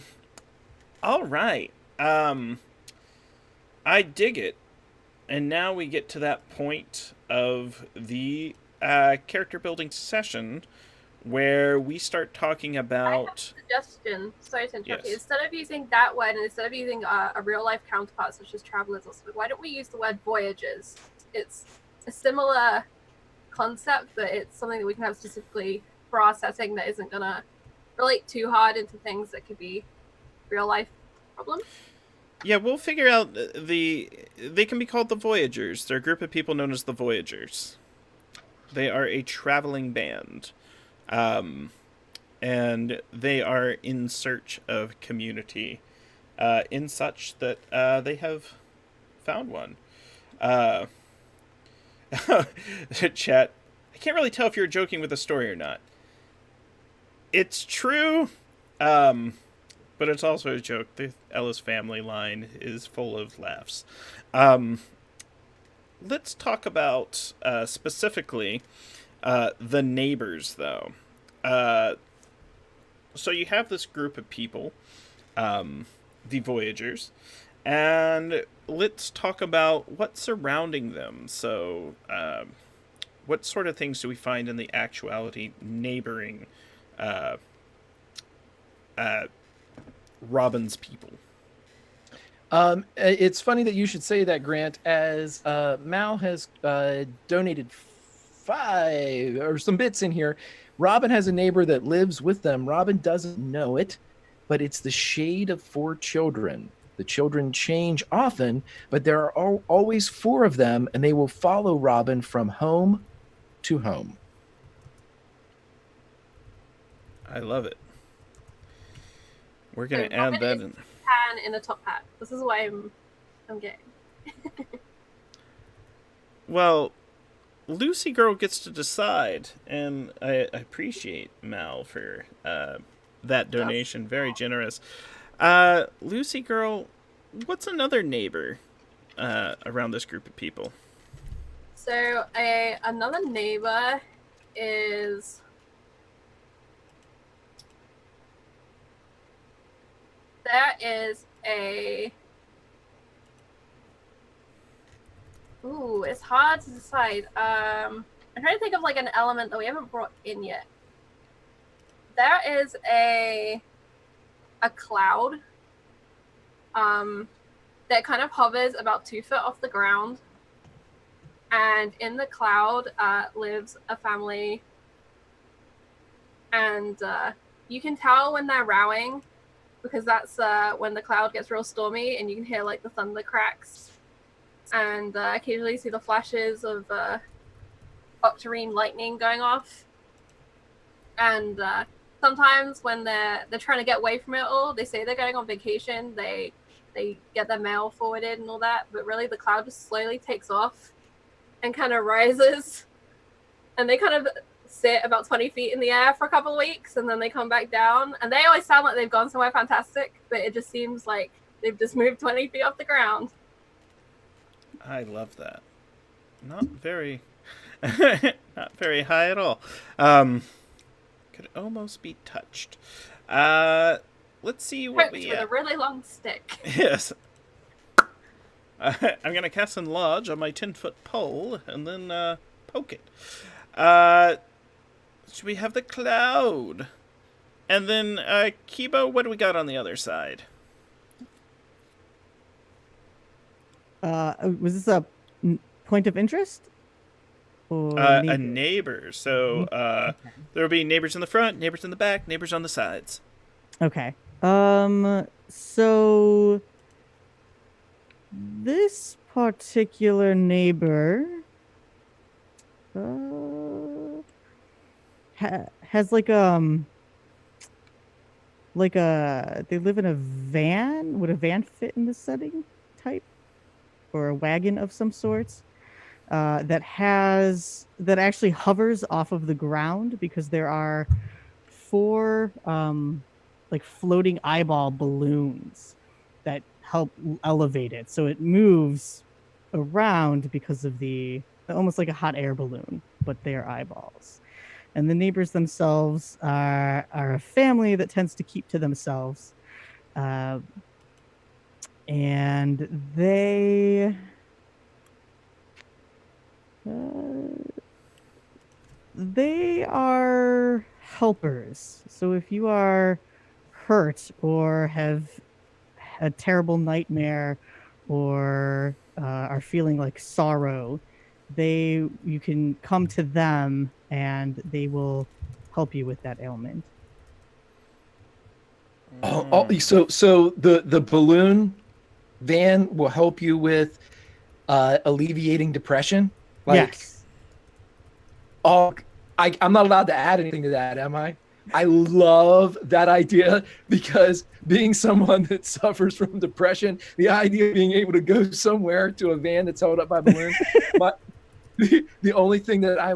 right. I dig it. And now we get to that point of the character building session where we start talking about... I have a suggestion. Sorry to interrupt you. Yes. Instead of using that word and instead of using a real life counterpart such as travelers or something, why don't we use the word voyagers? It's a similar concept, but it's something that we can have specifically for our setting that isn't going to relate too hard into things that could be real life problems. Yeah, we'll figure out they can be called the Voyagers. They're a group of people known as the Voyagers. They are a traveling band. And they are in search of community, in such that they have found one. Chat, I can't really tell if you're joking with the story or not. It's true, but it's also a joke. The Ellis family line is full of laughs. Let's talk about specifically the neighbors, though. So you have this group of people, the Voyagers, and let's talk about what's surrounding them. So, what sort of things do we find in the actuality neighboring Robin's people? It's funny that you should say that, Grant, as Mal has donated 5 or some bits in here. Robin has a neighbor that lives with them. Robin doesn't know it, but it's the shade of 4 children. The children change often, but there are always 4 of them, and they will follow Robin from home to home. I love it. We're going to add that in. Tan in a top hat. This is why I'm gay. Well, Lucy Girl gets to decide, and I appreciate Mal for that donation. Very generous. Lucy Girl, what's another neighbor around this group of people? So another neighbor is... There is a... Ooh, it's hard to decide. I'm trying to think of like an element that we haven't brought in yet. There is a cloud that kind of hovers about 2 feet off the ground. And in the cloud lives a family. And you can tell when they're rowing, because that's when the cloud gets real stormy and you can hear like the thunder cracks and occasionally see the flashes of octarine lightning going off. And sometimes when they're trying to get away from it all, they say they're going on vacation. They get their mail forwarded and all that, but really the cloud just slowly takes off and kind of rises, and they kind of sit about 20 feet in the air for a couple of weeks, and then they come back down, and they always sound like they've gone somewhere fantastic, but it just seems like they've just moved 20 feet off the ground. I love that. Not very not very high at all. Could almost be touched. Let's see what Poked we with a really long stick. Yes. I'm gonna cast Enlarge on my 10-foot pole and then poke it. Should we have the cloud? And then Kibo, what do we got on the other side? Was this a point of interest? Or A neighbor? neighbor. So there will be neighbors in the front, neighbors in the back, neighbors on the sides. Okay. So this particular neighbor has like they live in a van. Would a van fit in this setting type, or a wagon of some sorts? That actually hovers off of the ground, because there are 4 like floating eyeball balloons that help elevate it, so it moves around because of the almost like a hot air balloon, but they're eyeballs. And the neighbors themselves are a family that tends to keep to themselves, and they are helpers. So if you are hurt or have a terrible nightmare or are feeling like sorrow, you can come to them and they will help you with that ailment. So the balloon van will help you with alleviating depression. Yes. Oh, I'm not allowed to add anything to that, am I? I love that idea, because being someone that suffers from depression, the idea of being able to go somewhere to a van that's held up by balloons, but the only thing that I,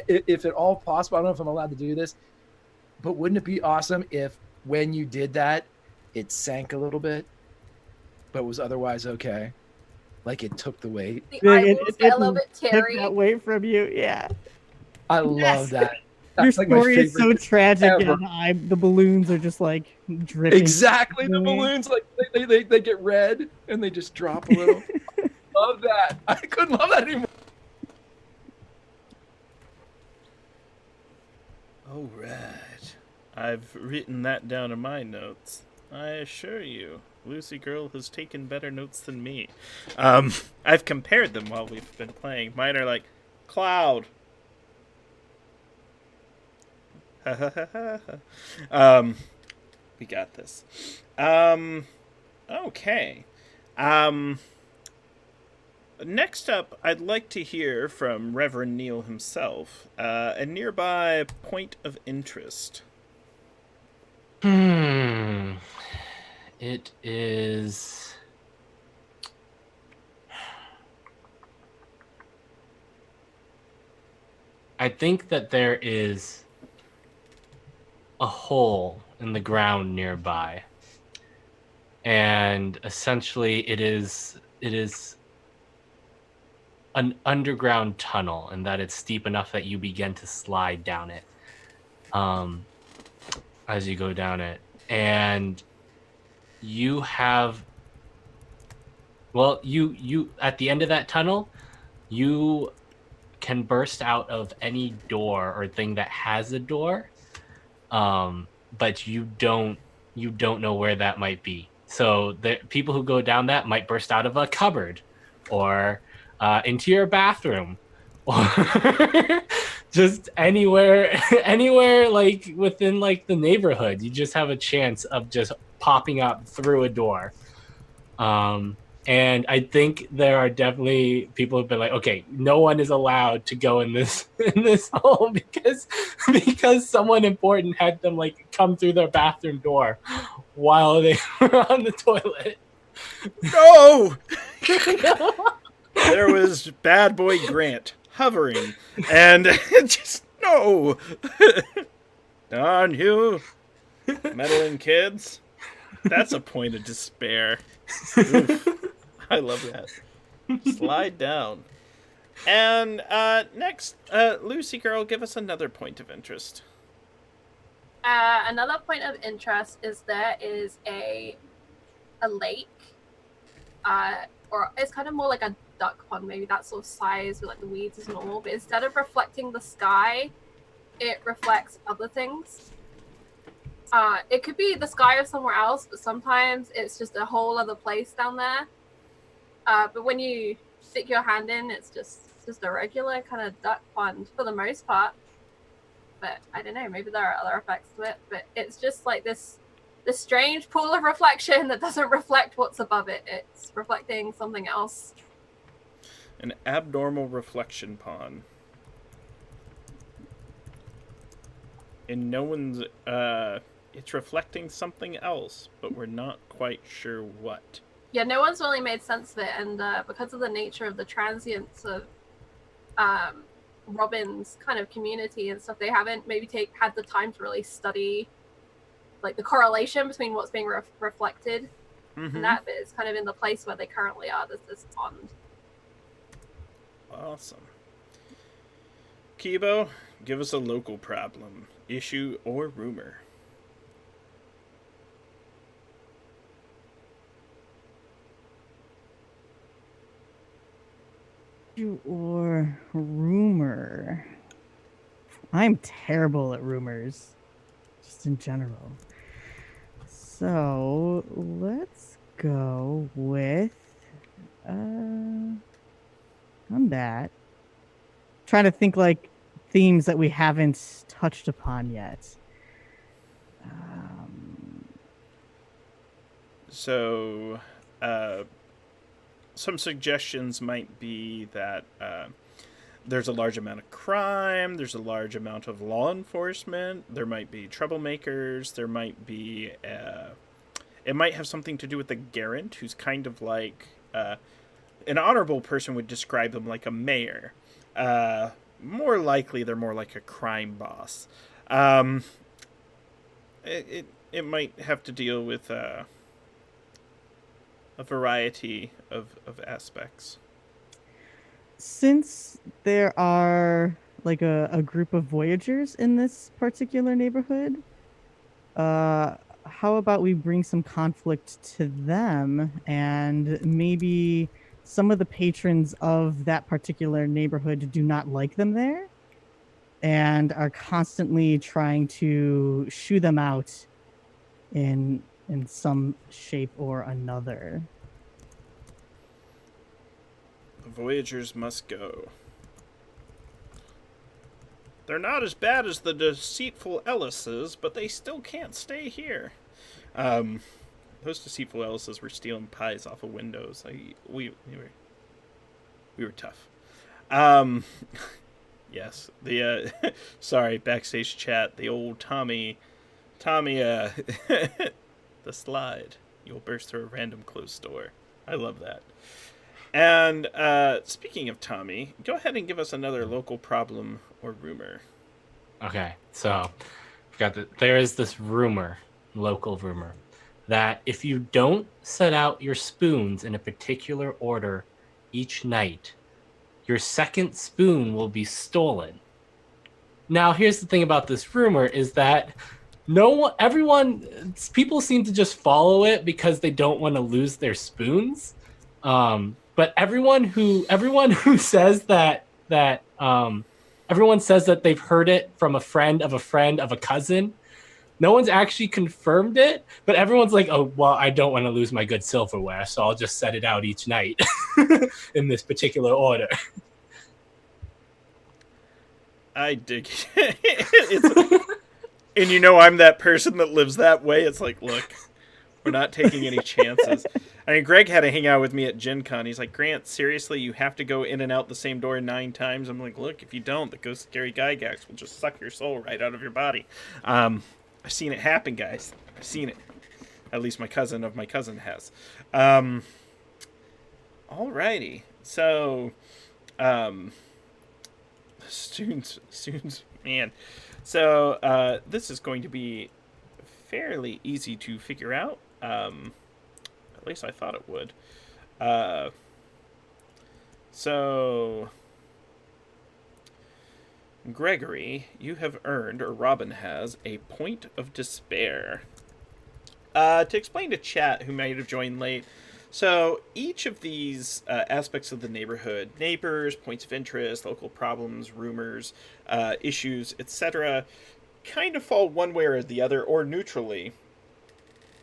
if at all possible, I don't know if I'm allowed to do this, but wouldn't it be awesome if when you did that, it sank a little bit, but was otherwise okay? Like it took the weight. The eyeballs get a little bit Took teary. that weight from you, yeah. I love that. Your That's like my story is so favorite tragic, ever. and the balloons are just like dripping. Exactly, the Really? balloons, like they get red and they just drop a little. Love that. I couldn't love that anymore. All right. I've written that down in my notes. I assure you, Lucy Girl has taken better notes than me. I've compared them while we've been playing. Mine are like, Cloud. We got this. Okay. Next up, I'd like to hear from Reverend Neil himself, a nearby point of interest. It is. I think that there is a hole in the ground nearby, and essentially it is an underground tunnel, and that it's steep enough that you begin to slide down it as you go down it. And you have, well, you at the end of that tunnel, you can burst out of any door or thing that has a door, but you don't know where that might be. So the people who go down that might burst out of a cupboard, or into your bathroom, or just anywhere like within like the neighborhood. You just have a chance of just popping up through a door. And I think there are definitely people who've been like, okay, no one is allowed to go in this home because someone important had them like come through their bathroom door while they were on the toilet. No! There was bad boy Grant hovering, and just no. Darn you, meddling kids. That's a point of despair. Oof. I love that. Slide down. And next, Lucy Girl, give us another point of interest. Another point of interest is there is a lake, or it's kind of more like a duck pond, maybe that sort of size with like the weeds is normal, but instead of reflecting the sky, it reflects other things. It could be the sky of somewhere else, but sometimes it's just a whole other place down there. But when you stick your hand in, it's just a regular kind of duck pond for the most part. But I don't know, maybe there are other effects to it. But it's just like this strange pool of reflection that doesn't reflect what's above it. It's reflecting something else. An abnormal reflection pond. And no one's, it's reflecting something else, but we're not quite sure what. Yeah, no one's really made sense of it, and because of the nature of the transience of Robin's kind of community and stuff, they haven't maybe had the time to really study like the correlation between what's being reflected and that, but it's kind of in the place where they currently are. There's this pond. Awesome. Kibo, give us a local problem, issue, or rumor. Or rumor. I'm terrible at rumors, just in general. So let's go with on that. Trying to think like themes that we haven't touched upon yet. So, some suggestions might be that there's a large amount of crime, there's a large amount of law enforcement, there might be troublemakers, there might be... it might have something to do with the Garant, who's kind of like... an honorable person would describe them like a mayor. More likely, they're more like a crime boss. It might have to deal with... a variety of aspects. Since there are like a group of Voyagers in this particular neighborhood, how about we bring some conflict to them, and maybe some of the patrons of that particular neighborhood do not like them there and are constantly trying to shoo them out in some shape or another. The Voyagers must go. They're not as bad as the deceitful Ellises, but they still can't stay here. Those deceitful Ellises were stealing pies off of windows. We were tough. Yes, the sorry, backstage chat. The old Tommy, the slide. You'll burst through a random closed door. I love that. And speaking of Tommy, go ahead and give us another local problem or rumor. Okay, so there is this local rumor, that if you don't set out your spoons in a particular order each night, your second spoon will be stolen. Now, here's the thing about this rumor is that people seem to just follow it because they don't want to lose their spoons. But everyone who says that everyone says that they've heard it from a friend of a cousin. No one's actually confirmed it, but everyone's like, oh, well, I don't want to lose my good silverware, so I'll just set it out each night in this particular order. I dig it. And I'm that person that lives that way. It's like, look, we're not taking any chances. I mean, Greg had to hang out with me at Gen Con. He's like, Grant, seriously, you have to go in and out the same door 9 times? I'm like, look, if you don't, the ghost scary Gygax will just suck your soul right out of your body. I've seen it happen, guys. I've seen it. At least my cousin of my cousin has. Alrighty. So, students, man. So, this is going to be fairly easy to figure out. At least I thought it would. So, Gregory, you have earned, or Robin has, a point of despair. To explain to chat who might have joined late, so each of these aspects of the neighborhood, neighbors, points of interest, local problems, rumors, issues, etc., kind of fall one way or the other, or neutrally,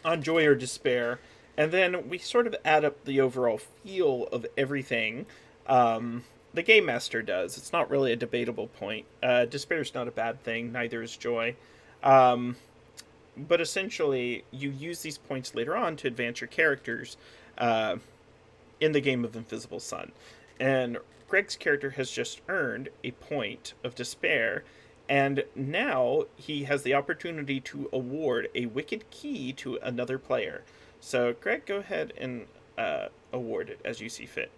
on joy or despair. And then we sort of add up the overall feel of everything. The Game Master does. It's not really a debatable point. Despair is not a bad thing, neither is joy. But essentially, you use these points later on to advance your characters in the game of Invisible Sun. And Greg's character has just earned a point of despair, and now he has the opportunity to award a wicked key to another player. So, Greg, go ahead and award it as you see fit.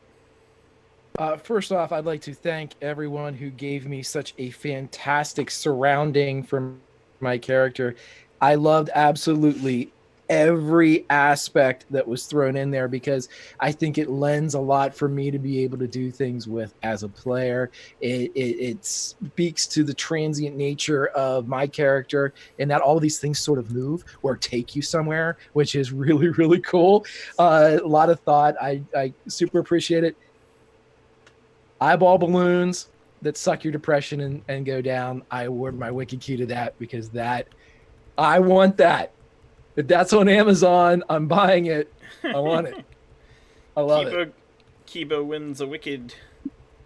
First off, I'd like to thank everyone who gave me such a fantastic surrounding for my character. I loved absolutely every aspect that was thrown in there because I think it lends a lot for me to be able to do things with as a player. It speaks to the transient nature of my character and that all these things sort of move or take you somewhere, which is really, really cool. A lot of thought. I super appreciate it. Eyeball balloons that suck your depression and go down. I award my wicked key to that because I want that. If that's on Amazon, I'm buying it. I want it. I love it. Kibo wins a wicked.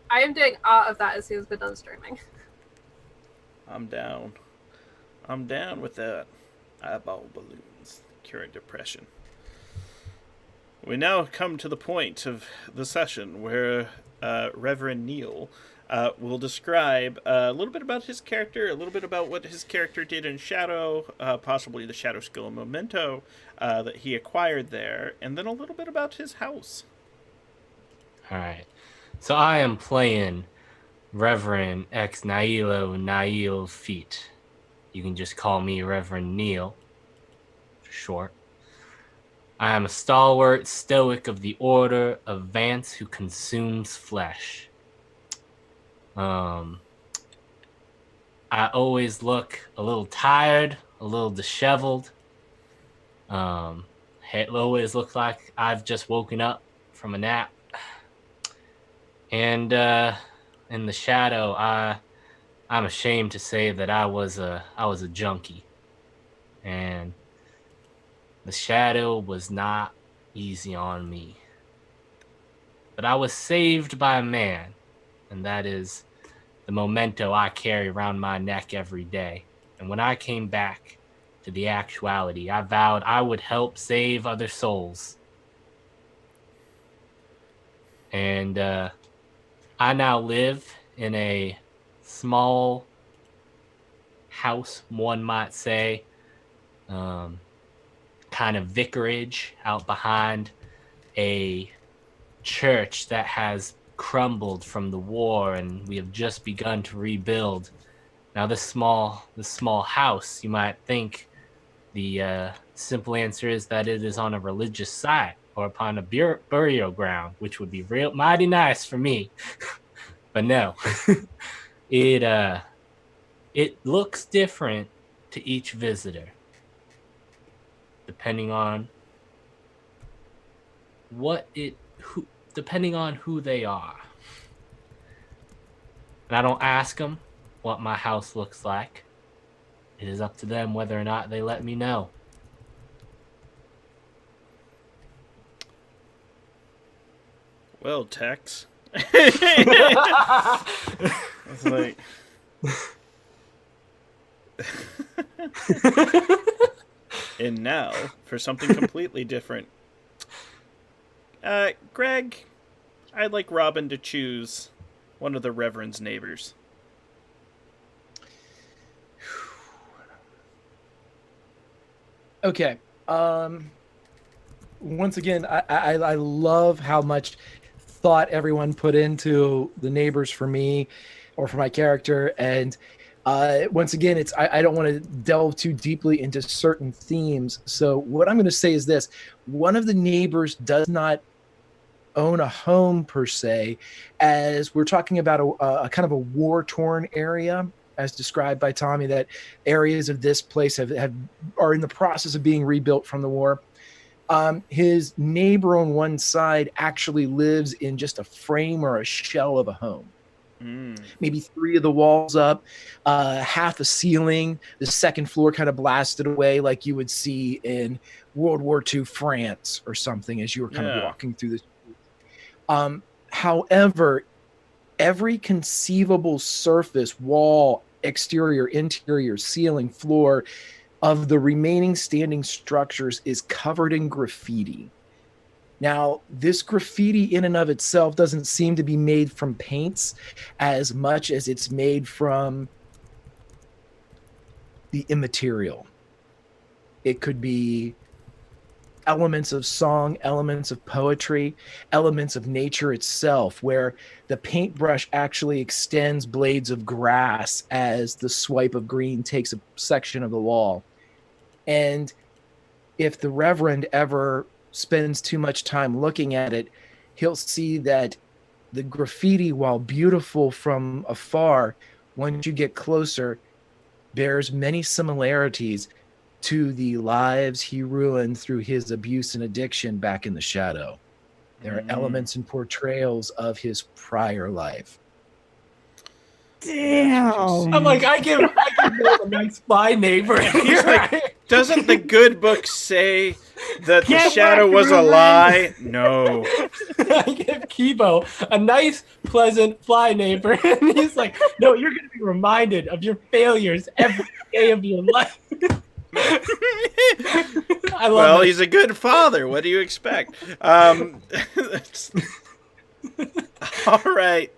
I am doing art of that as soon as we're done streaming. I'm down. I'm down with that. Eyeball balloons. Curing depression. We now come to the point of the session where Reverend Neil will describe a little bit about his character, a little bit about what his character did in Shadow, possibly the Shadow skill and memento that he acquired there, and then a little bit about his house. Alright. So I am playing Reverend Ex Nihilo Nihil Feet. You can just call me Reverend Neil for short. I am a stalwart stoic of the Order of Vance who consumes flesh. I always look a little tired, a little disheveled. It always looks like I've just woken up from a nap. And in the shadow, I'm ashamed to say that I was a junkie, and the shadow was not easy on me. But I was saved by a man, and that is the memento I carry around my neck every day. And when I came back to the actuality, I vowed I would help save other souls. And I now live in a small house, one might say, kind of vicarage out behind a church that has crumbled from the war, and we have just begun to rebuild. Now this small house, you might think the simple answer is that it is on a religious site or upon a burial ground, which would be real mighty nice for me. But no. It looks different to each visitor, depending on depending on who they are. And I don't ask them what my house looks like. It is up to them whether or not they let me know. Well, Tex. It's like... And now, for something completely different. Greg, I'd like Robin to choose one of the Reverend's neighbors. Okay. Once again, I love how much thought everyone put into the neighbors for me or for my character. And once again, I don't want to delve too deeply into certain themes. So what I'm going to say is this. One of the neighbors does not own a home per se, as we're talking about a kind of a war-torn area, as described by Tommy, that areas of this place are in the process of being rebuilt from the war. His neighbor on one side actually lives in just a frame or a shell of a home. Maybe 3 of the walls up, half the ceiling, the second floor kind of blasted away like you would see in World War II France or something as you were kind of walking through the streets. However, every conceivable surface, wall, exterior, interior, ceiling, floor of the remaining standing structures is covered in graffiti. Now, this graffiti in and of itself doesn't seem to be made from paints as much as it's made from the immaterial. It could be elements of song, elements of poetry, elements of nature itself, where the paintbrush actually extends blades of grass as the swipe of green takes a section of the wall. And if the Reverend ever spends too much time looking at it, he'll see that the graffiti, while beautiful from afar, once you get closer, bears many similarities to the lives he ruined through his abuse and addiction back in the shadow. There are elements and portrayals of his prior life. Damn. I'm like, I give Bill a nice fly neighbor. He's like, doesn't the good book say that the Get shadow wrecked, was a Reverend. lie? No. I give Kibo a nice, pleasant fly neighbor. And he's like, no, you're going to be reminded of your failures every day of your life. I love Well, it. he's a good father. What do you expect? All right.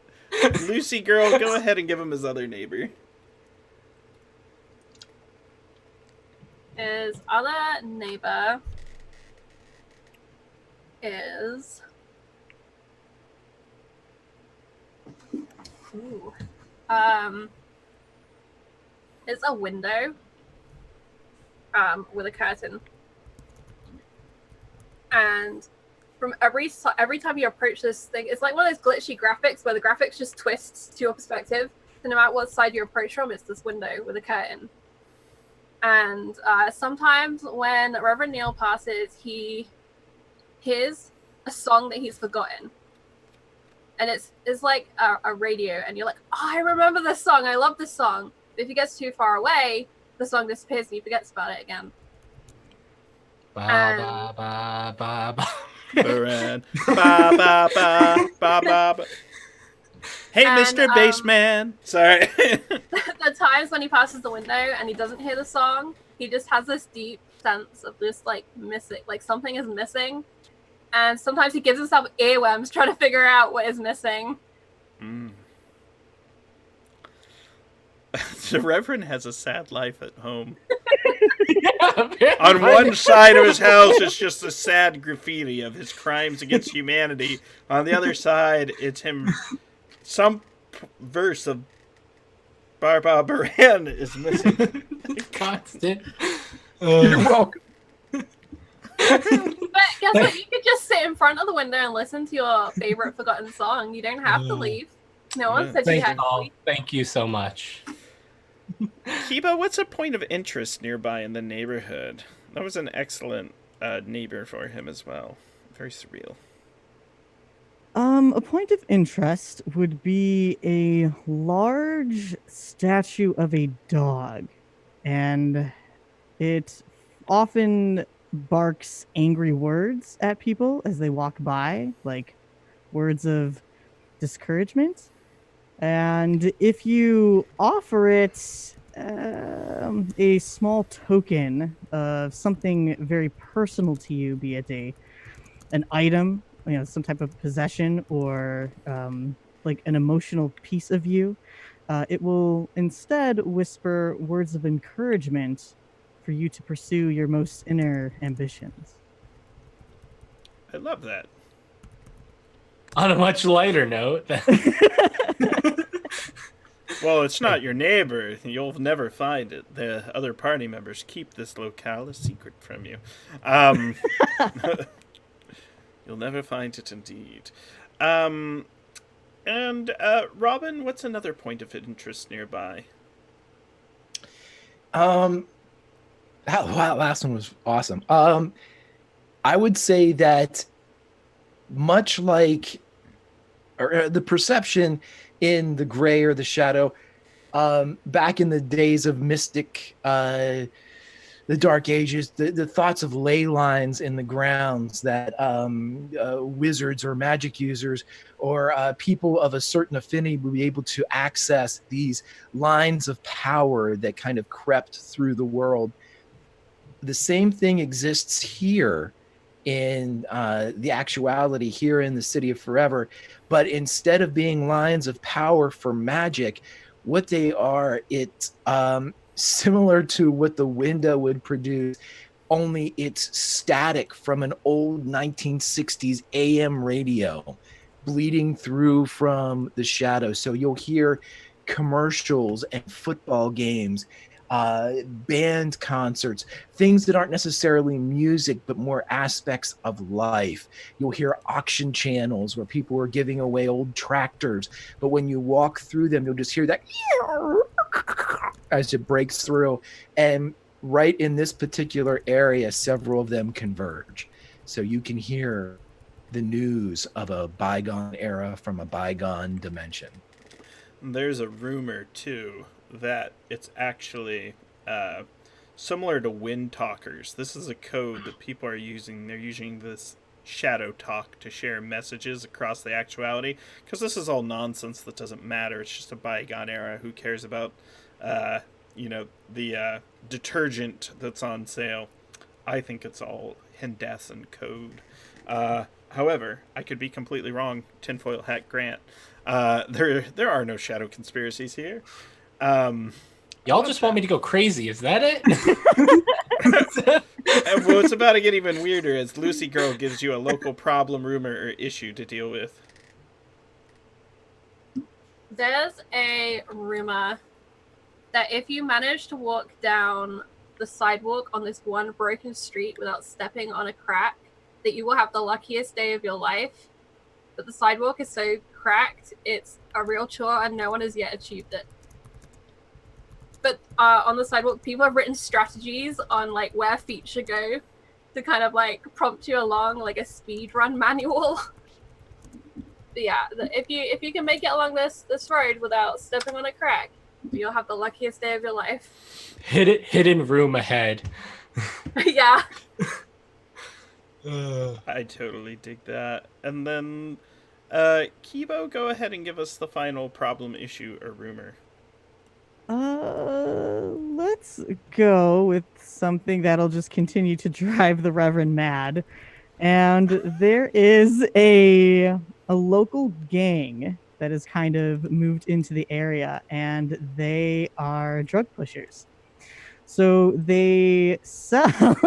Lucy girl, go ahead and give him his other neighbor. His other neighbor is it's a window with a curtain, and from every time you approach this thing, it's like one of those glitchy graphics where the graphics just twists to your perspective. So no matter what side you approach from, it's this window with a curtain. And sometimes when Reverend Neil passes, he hears a song that he's forgotten. And it's like a radio, and you're like, oh, I remember this song. I love this song. But if he gets too far away, the song disappears and he forgets about it again. Ba, ba, ba, ba. Ba, ba, ba, ba, ba. Hey, And, Mr. Bassman. Sorry. The times when he passes the window and he doesn't hear the song, he just has this deep sense of this like missing, like something is missing. And sometimes he gives himself earworms trying to figure out what is missing. The Reverend has a sad life at home. Yeah, On one side of his house, it's just a sad graffiti of his crimes against humanity. On the other side, it's him. Some verse of Barbara Baran is missing. constant. You're welcome. But guess what? You could just sit in front of the window and listen to your favorite forgotten song. You don't have to leave. No one said you Thank had you to all. leave. Thank you so much. Kiba, what's a point of interest nearby in the neighborhood? That was an excellent neighbor for him as well. Very surreal. A point of interest would be a large statue of a dog, and it often barks angry words at people as they walk by, like words of discouragement. And if you offer it a small token of something very personal to you, be it an item some type of possession or like an emotional piece of you, it will instead whisper words of encouragement for you to pursue your most inner ambitions. I love that. On a much lighter note, Well, it's not your neighbor. You'll never find it. The other party members keep this locale a secret from you. You'll never find it, indeed. And Robin, what's another point of interest nearby? That last one was awesome. I would say that much like the perception in the gray or the shadow, back in the days of mystic, the dark ages, the thoughts of ley lines in the grounds that wizards or magic users or people of a certain affinity would be able to access these lines of power that kind of crept through the world. The same thing exists here in the actuality here in the City of Forever, but instead of being lines of power for magic, what they are, it's similar to what the window would produce, only it's static from an old 1960s AM radio bleeding through from the shadow. So you'll hear commercials and football games, band concerts, things that aren't necessarily music, but more aspects of life. You'll hear auction channels where people are giving away old tractors, but when you walk through them, you'll just hear that as it breaks through. And right in this particular area, several of them converge. So you can hear the news of a bygone era from a bygone dimension. There's a rumor, too, that it's actually similar to Wind Talkers. This is a code that people are using. They're using this shadow talk to share messages across the actuality, because this is all nonsense that doesn't matter. It's just a bygone era. Who cares about the detergent that's on sale? I think it's all Hindessan code. However, I could be completely wrong. Tinfoil Hat Grant. There are no shadow conspiracies here. y'all just want me to go crazy. Is that it? Well, it's about to get even weirder as Lucy Girl gives you a local problem, rumor, or issue to deal with. There's a rumor that if you manage to walk down the sidewalk on this one broken street without stepping on a crack, that you will have the luckiest day of your life. But the sidewalk is so cracked, it's a real chore and no one has yet achieved it. But on the sidewalk, people have written strategies on like where feet should go to kind of like prompt you along, like a speed run manual. But yeah, if you can make it along this road without stepping on a crack, you'll have the luckiest day of your life. Hidden room ahead. Yeah. I totally dig that. And then, Kibo, go ahead and give us the final problem, issue, or rumor. Let's go with something that'll just continue to drive the Reverend mad. And there is a local gang that has kind of moved into the area, and they are drug pushers. So they sell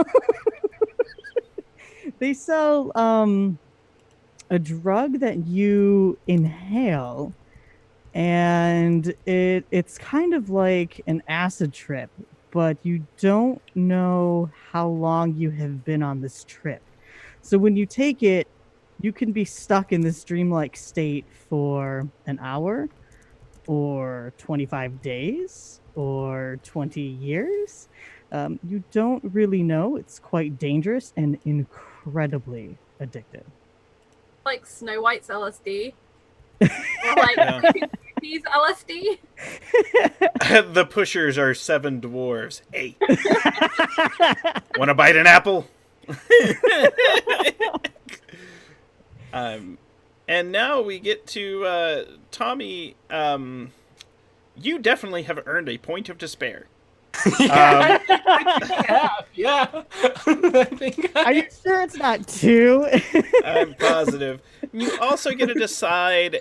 a drug that you inhale, and it's kind of like an acid trip, but you don't know how long you have been on this trip. So when you take it, you can be stuck in this dreamlike state for an hour or 25 days or 20 years. You don't really know. It's quite dangerous and incredibly addictive. Like Snow White's LSD. Or like He's LSD. The pushers are 7 dwarves. Hey. Want to bite an apple? And now we get to Tommy. You definitely have earned a point of despair. Yeah, I think I have. Yeah. I think Are you sure it's not 2? I'm positive. You also get to decide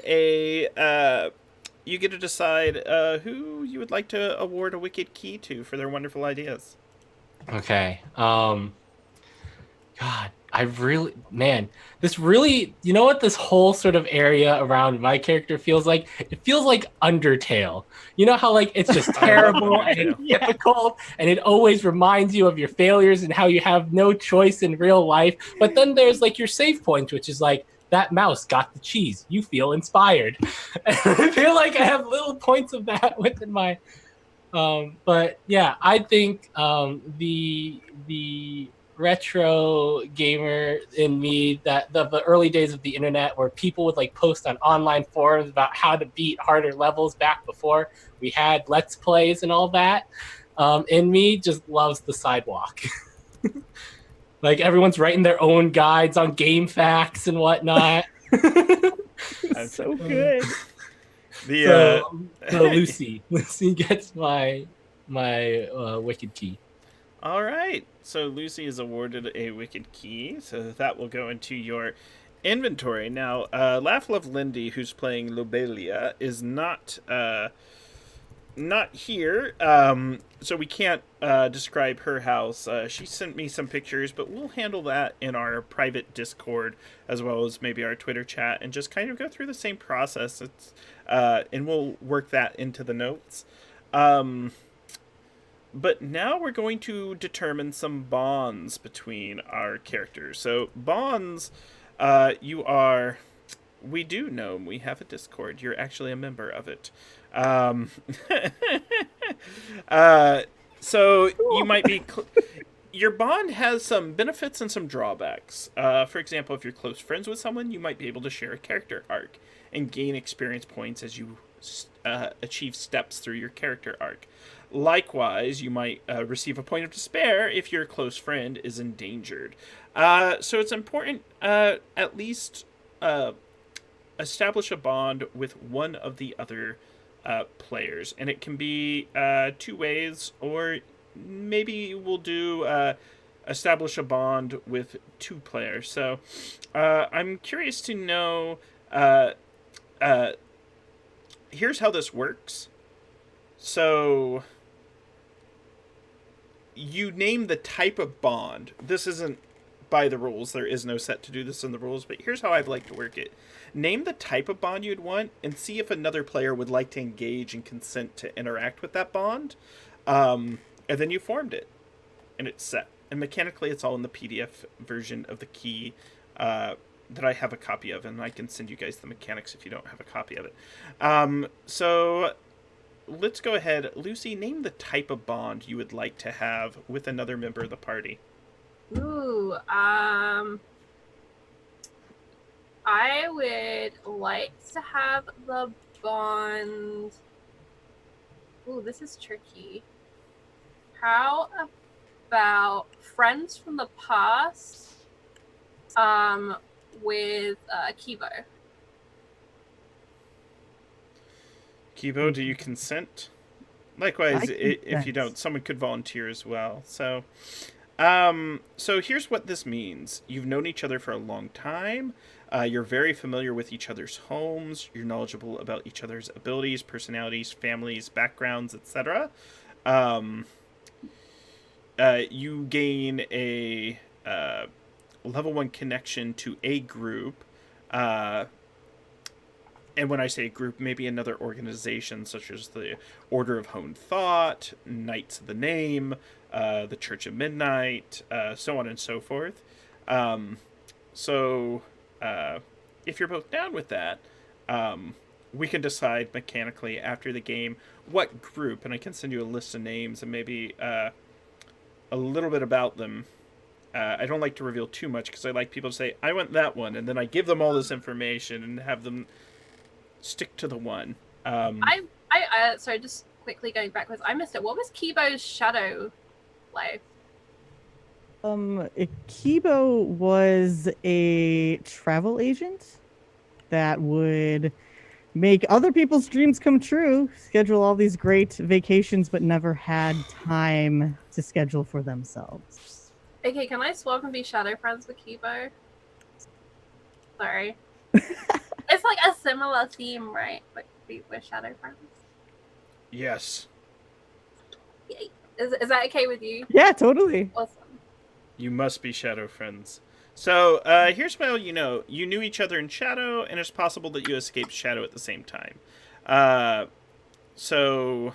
who you would like to award a wicked key to for their wonderful ideas. Okay. God, this really, you know what this whole sort of area around my character feels like? It feels like Undertale. You know how like it's just I love terrible and Undertale. it's difficult and it always reminds you of your failures and how you have no choice in real life. But then there's like your save point, which is like that mouse got the cheese. You feel inspired. And I feel like I have little points of that within my but yeah, I think the retro gamer in me that the early days of the internet where people would like post on online forums about how to beat harder levels back before we had let's plays and all that in me just loves the sidewalk. Like everyone's writing their own guides on game facts and whatnot. It's so good. So Lucy gets my wicked key. All right. So Lucy is awarded a wicked key, so that will go into your inventory. Now, Laugh Love Lindy, who's playing Lobelia, is not here, so we can't describe her house. She sent me some pictures, but we'll handle that in our private Discord as well as maybe our Twitter chat, and just kind of go through the same process. And we'll work that into the notes. But now we're going to determine some bonds between our characters. So bonds, we do know we have a Discord. You're actually a member of it. So you might be. Your bond has some benefits and some drawbacks. For example, if you're close friends with someone, you might be able to share a character arc and gain experience points as you achieve steps through your character arc. Likewise, you might receive a point of despair if your close friend is endangered. So it's important at least establish a bond with one of the other players. And it can be 2 ways, or maybe we'll do establish a bond with 2 players. So I'm curious to know... here's how this works. So you name the type of bond. This isn't by the rules. There is no set to do this in the rules, but here's how I'd like to work it. Name the type of bond you'd want and see if another player would like to engage and consent to interact with that bond. And then you formed it, and it's set. And mechanically, it's all in the PDF version of the key that I have a copy of, and I can send you guys the mechanics if you don't have a copy of it. So let's go ahead. Lucy, name the type of bond you would like to have with another member of the party. Ooh, I would like to have the bond. Ooh, this is tricky. How about friends from the past with Kibo? Kibo, do you consent? Likewise, if you don't, someone could volunteer as well. So here's what this means. You've known each other for a long time. You're very familiar with each other's homes. You're knowledgeable about each other's abilities, personalities, families, backgrounds, etc. You gain a level 1 connection to a group. And when I say group, maybe another organization such as the Order of Honed Thought, Knights of the Name, the Church of Midnight, so on and so forth. If you're both down with that, we can decide mechanically after the game what group, and I can send you a list of names and maybe a little bit about them. I don't like to reveal too much because I like people to say, I want that one, and then I give them all this information and have them stick to the one. Sorry, just quickly going backwards. I missed it. What was Kibo's shadow life? Kibo was a travel agent that would make other people's dreams come true, schedule all these great vacations, but never had time to schedule for themselves. Okay, can I swap and be shadow friends with Kibo? Sorry. It's like a similar theme, right? But we're shadow friends. Yes. Yay. Is that okay with you? Yeah, totally. Awesome. You must be shadow friends. So, here's what you know. You knew each other in Shadow, and it's possible that you escaped Shadow at the same time. So,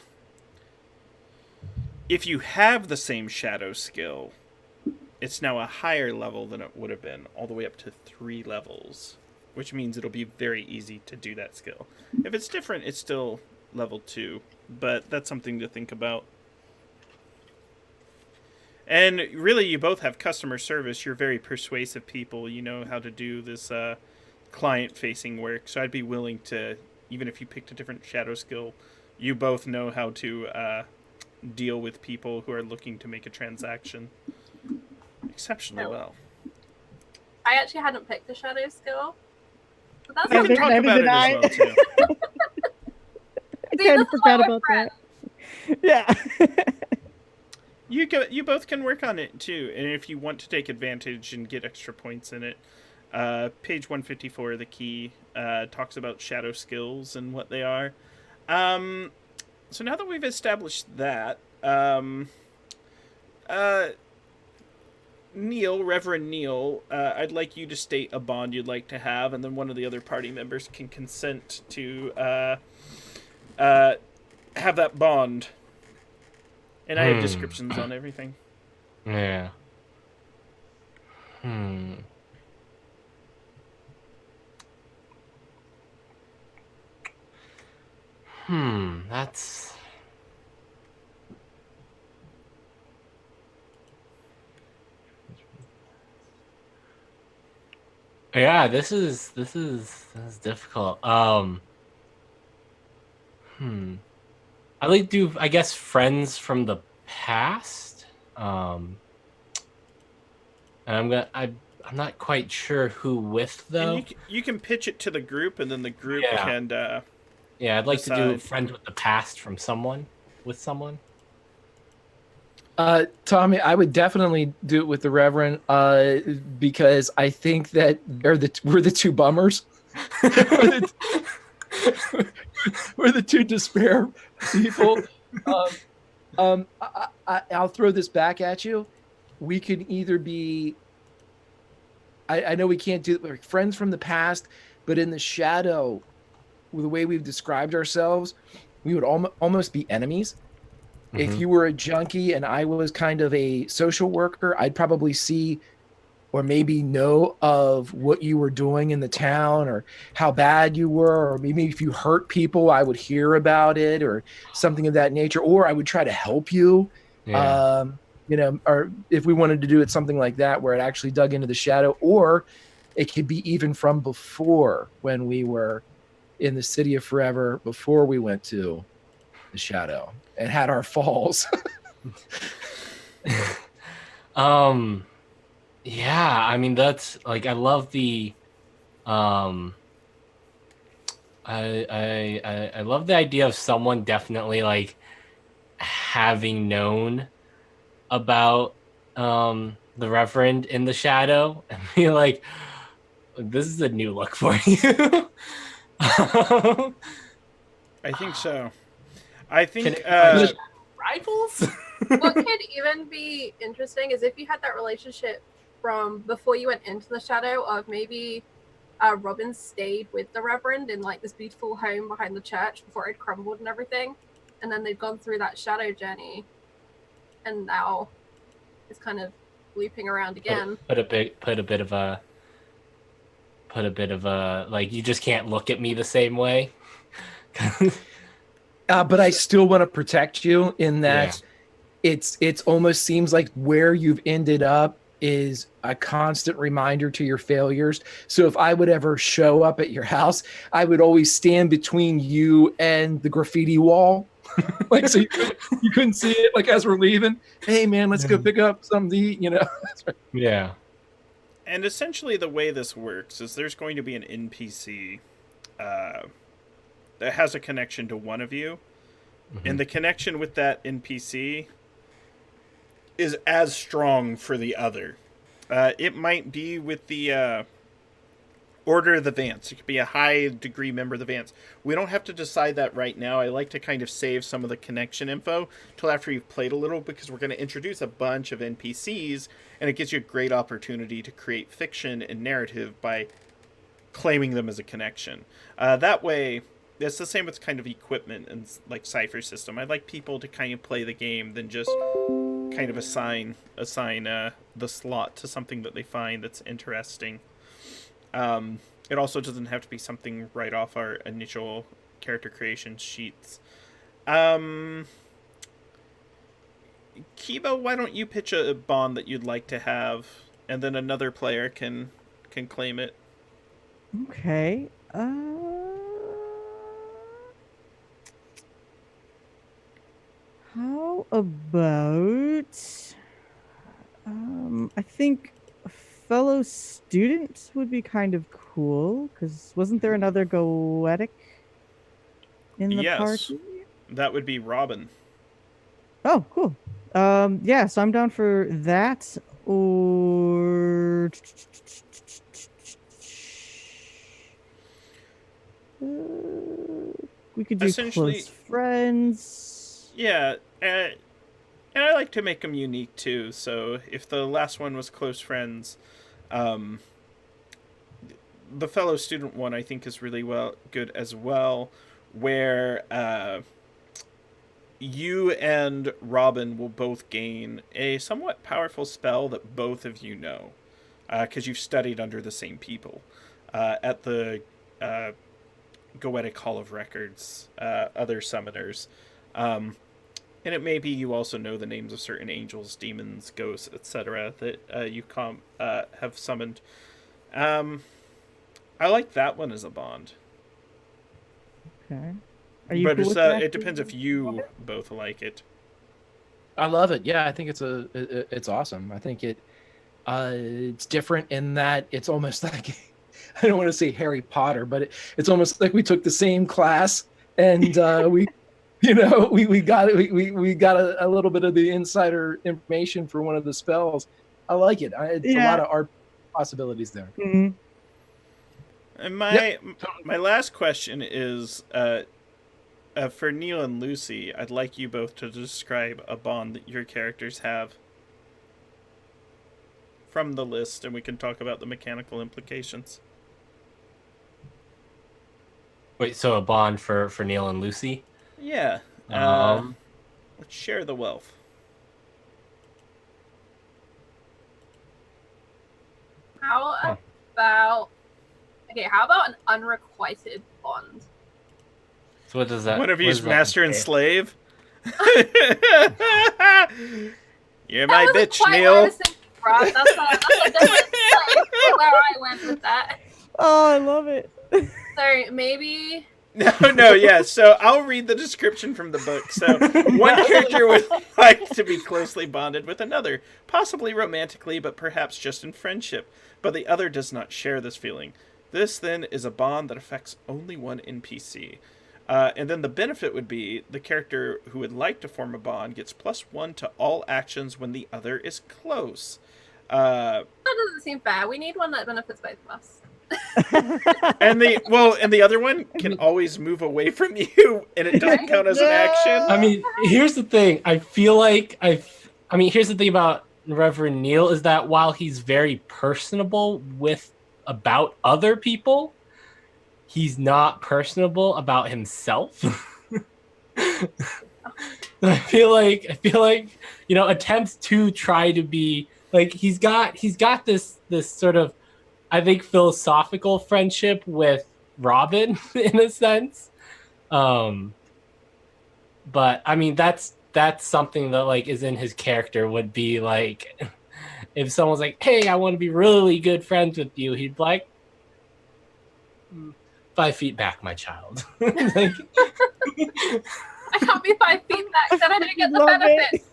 if you have the same Shadow skill, it's now a higher level than it would have been, all the way up to 3 levels, which means it'll be very easy to do that skill. If it's different, it's still level 2, but that's something to think about. And really, you both have customer service. You're very persuasive people. You know how to do this client-facing work. So I'd be willing to, even if you picked a different shadow skill, you both know how to deal with people who are looking to make a transaction exceptionally well. I actually hadn't picked the shadow skill. But that's We can talk Neither about did it I. as well, too. I See, kind this of is why forgot we're about that. Yeah. You both can work on it, too. And if you want to take advantage and get extra points in it, page 154 of the key talks about shadow skills and what they are. So now that we've established that, Neil, Reverend Neil, I'd like you to state a bond you'd like to have, and then one of the other party members can consent to have that bond. And I have descriptions on everything. Yeah. That's... Yeah, this is difficult. I like to do, I guess, friends from the past. And I'm not quite sure who with though. And you can pitch it to the group, and then the group can. Yeah, I'd like to do decide. friends with the past from someone with someone. Tommy, I would definitely do it with the Reverend because I think that we're the two bummers. We're the two despair people. I'll throw this back at you. We could either be. I know we can't do like friends from the past, but in the shadow, the way we've described ourselves, we would almost be enemies. If you were a junkie and I was kind of a social worker, I'd probably see or maybe know of what you were doing in the town or how bad you were, or maybe if you hurt people, I would hear about it or something of that nature, or I would try to help you. Yeah. Or if we wanted to do it something like that where it actually dug into the shadow, or it could be even from before when we were in the City of Forever, before we went to the shadow and had our falls. Yeah, I mean that's like I love the I love the idea of someone definitely like having known about the Reverend in the shadow and be like, this is a new look for you. I think so. I think rivals. What could even be interesting is if you had that relationship from before you went into the shadow of maybe Robin stayed with the Reverend in like this beautiful home behind the church before it crumbled and everything, and then they've gone through that shadow journey, and now it's kind of looping around again. Put a bit of a like you just can't look at me the same way. But I still want to protect you in that it's almost seems like where you've ended up is a constant reminder to your failures. So if I would ever show up at your house, I would always stand between you and the graffiti wall. Like, so you couldn't see it, like, as we're leaving. Hey man, let's go pick up something to eat, you know? Yeah. And essentially the way this works is there's going to be an NPC that has a connection to one of you, and the connection with that NPC is as strong for the other. It might be with the Order of the Vance. It could be a high degree member of the Vance. We don't have to decide that right now. I like to kind of save some of the connection info till after you've played a little, because we're going to introduce a bunch of NPCs, and it gives you a great opportunity to create fiction and narrative by claiming them as a connection. That way, it's the same with kind of equipment and like Cypher system. I like people to kind of play the game than just kind of assign the slot to something that they find that's interesting. It also doesn't have to be something right off our initial character creation sheets. Kibo, why don't you pitch a bond that you'd like to have, and then another player can claim it. Okay. How about I think a fellow student would be kind of cool, because wasn't there another Goetic in the party? That would be Robin. Oh, cool. Yeah, so I'm down for that, or we could do close friends. Yeah, and I like to make them unique too. So if the last one was close friends, the fellow student one I think is really good as well, where you and Robin will both gain a somewhat powerful spell that both of you know, because you've studied under the same people at the Goetic Hall of Records, other summoners. And it may be you also know the names of certain angels, demons, ghosts, etc. that you have summoned. I like that one as a bond. Okay. But it depends if you both like it. I love it. Yeah, I think it's awesome. I think it's different in that it's almost like, I don't want to say Harry Potter, but it's almost like we took the same class and we got a little bit of the insider information for one of the spells. I like it. It's a lot of art possibilities there. Mm-hmm. And my last question is for Neil and Lucy. I'd like you both to describe a bond that your characters have from the list, and we can talk about the mechanical implications. Wait, so a bond for Neil and Lucy? Yeah. Let's share the wealth. How about an unrequited bond? So what does that? One of you's master and slave. You're my bitch, Neil. That's a different place where I went with that. Oh, I love it. So maybe. No, yeah. So I'll read the description from the book. So one character would like to be closely bonded with another, possibly romantically, but perhaps just in friendship. But the other does not share this feeling. This, then, is a bond that affects only one NPC. And then the benefit would be the character who would like to form a bond gets +1 to all actions when the other is close. That doesn't seem fair. We need one that benefits both of us. And the other one can always move away from you, and it doesn't count as an action. I mean, here's the thing. I feel like here's the thing about Reverend Neil is that while he's very personable about other people, he's not personable about himself. I feel like attempts to try to be like he's got this sort of, I think, philosophical friendship with Robin in a sense. But I mean that's something that like is in his character. Would be like if someone's like, hey, I want to be really good friends with you, he'd be like, 5 feet back, my child. Like, I can't be 5 feet back, then I don't get the benefit.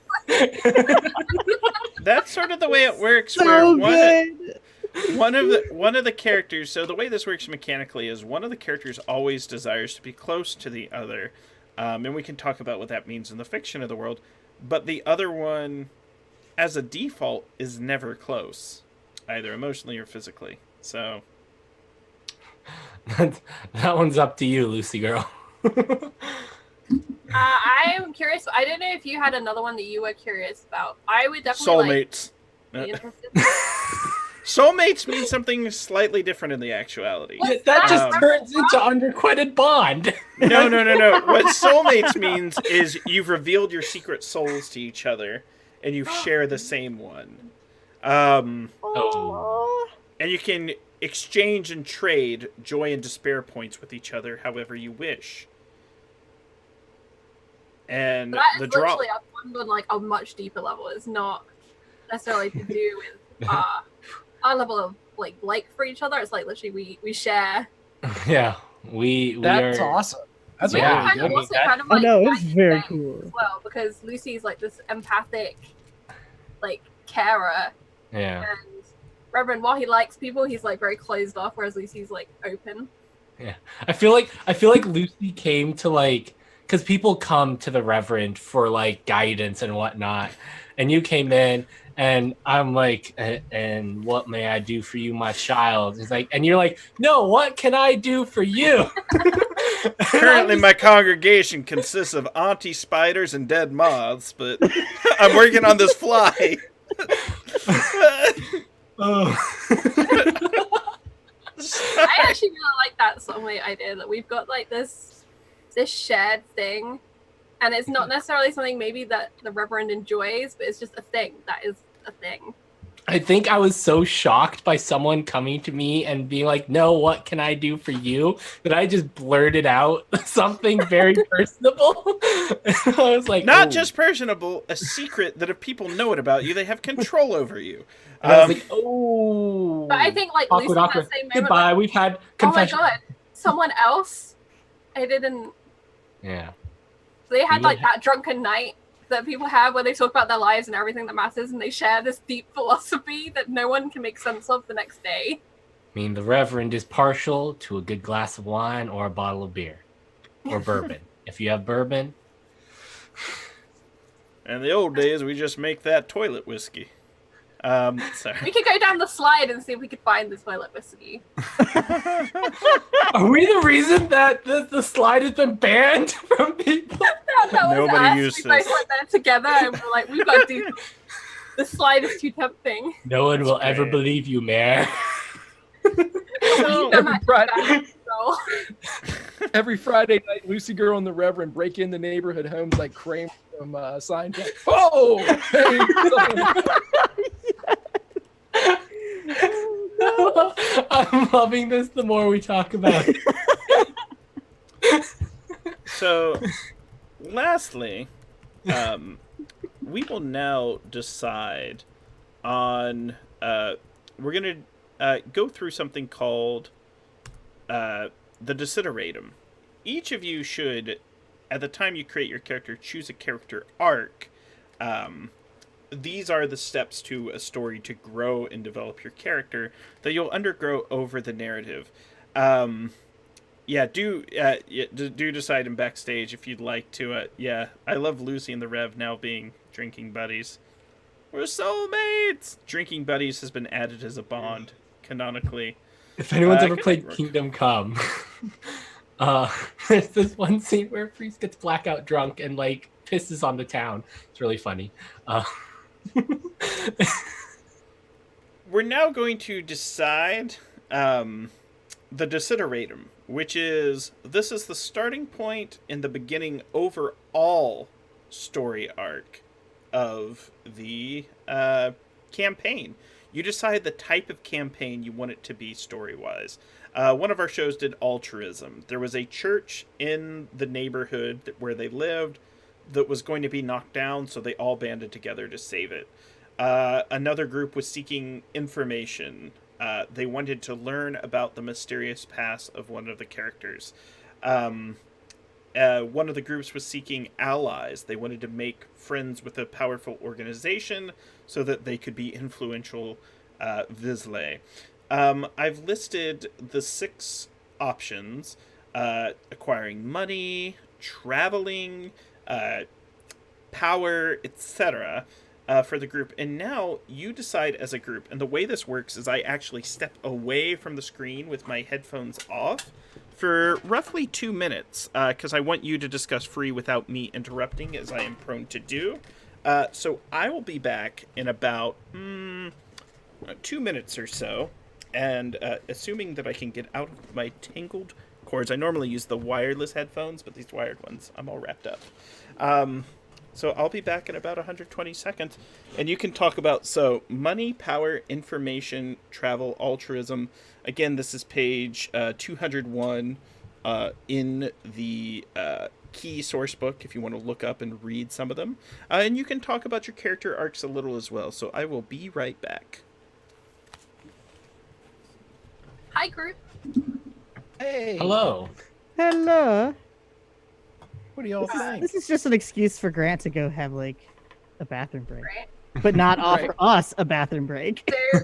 That's sort of the way it works. So good. one of the characters. So the way this works mechanically is one of the characters always desires to be close to the other, and we can talk about what that means in the fiction of the world. But the other one, as a default, is never close, either emotionally or physically. So that one's up to you, Lucy girl. I'm curious. I don't know if you had another one that you were curious about. I would definitely soulmates. be interested. Soulmates mean something slightly different in the actuality. That just turns into unrequited bond. No. What soulmates means is you've revealed your secret souls to each other, and you share the same one. Oh. And you can exchange and trade joy and despair points with each other however you wish. And That is the draw. literally on like a much deeper level. It's not necessarily to do with our level of like for each other. It's like literally we share. Yeah, we That's are awesome. That's Yeah, really kind of good. also that- kind of I like know, it's guiding very them cool. as well, because Lucy's like this empathic, like carer, yeah. and Reverend, while he likes people, he's like very closed off, whereas Lucy's like open. I feel like Lucy came to like, because people come to the Reverend for like guidance and whatnot, and you came in and I'm like, and what may I do for you, my child? He's like, and you're like, no, what can I do for you? Currently, my congregation consists of auntie spiders and dead moths, but I'm working on this fly. Oh. I actually really like that soulmate idea that we've got like this shared thing, and it's not necessarily something maybe that the Reverend enjoys, but it's just a thing that is a thing. I think I was so shocked by someone coming to me and being like, no, what can I do for you? That I just blurted out something very personable. I was like, Not oh. just personable, a secret that if people know it about you, they have control over you. And I was like, oh. But I think like Lucy in awkward. that same moment, Goodbye. We've had oh my confession. god, someone else. I didn't. Yeah. They had Yeah. like that drunken night that people have where they talk about their lives and everything that matters, and they share this deep philosophy that no one can make sense of the next day. I mean, the Reverend is partial to a good glass of wine or a bottle of beer or bourbon. If you have bourbon, In the old days, we just make that toilet whiskey. We Sorry. could go down the slide and see if we could find this toilet whiskey. are we the reason that the slide has been banned from people? That was Nobody us. used We both this. went there together and we're like, we've got to do this. The slide is too tempting. No one will ever great. believe you, Mayor. So, That might be Friday, bad, so. every Friday night, Lucy Girl and the Reverend break into neighborhood homes like Kramer from Seinfeld. Oh! I'm loving this the more we talk about it. so lastly, we will now decide on. We're gonna go through something called the desideratum. Each of you should, at the time you create your character, choose a character arc. These are the steps to a story to grow and develop your character that you'll undergo over the narrative. Do decide in backstage if you'd like to. I love Lucy and the Rev now being drinking buddies. We're soulmates! Drinking buddies has been added as a bond, canonically. If anyone's ever Good played work. Kingdom Come, there's this one scene where Priest gets blackout drunk and like pisses on the town. It's really funny. We're now going to decide the desideratum, which is this is the starting point in the beginning overall story arc of the campaign. You decide the type of campaign you want it to be story-wise. One of our shows did altruism. There was a church in the neighborhood where they lived that was going to be knocked down, so they all banded together to save it. Another group was seeking information. They wanted to learn about the mysterious past of one of the characters. One of the groups was seeking allies. They wanted to make friends with a powerful organization so that they could be influential Vizsla. I've listed the 6 options: acquiring money, traveling, uh, power, etc. For the group. And now you decide as a group. And the way this works is I actually step away from the screen with my headphones off for roughly 2 minutes, because I want you to discuss free without me interrupting, as I am prone to do. So I will be back in about 2 minutes or so. And assuming that I can get out of my tangled cords, I normally use the wireless headphones, but these wired ones, I'm all wrapped up. So I'll be back in about 120 seconds. And you can talk about, money, power, information, travel, altruism. Again, this is page 201 in the key source book if you want to look up and read some of them. And you can talk about your character arcs a little as well. So I will be right back. Hi, group. Hey. Hello. Hello. What do y'all think? This is just an excuse for Grant to go have like a bathroom break, Right. but not offer Right. us a bathroom break. So,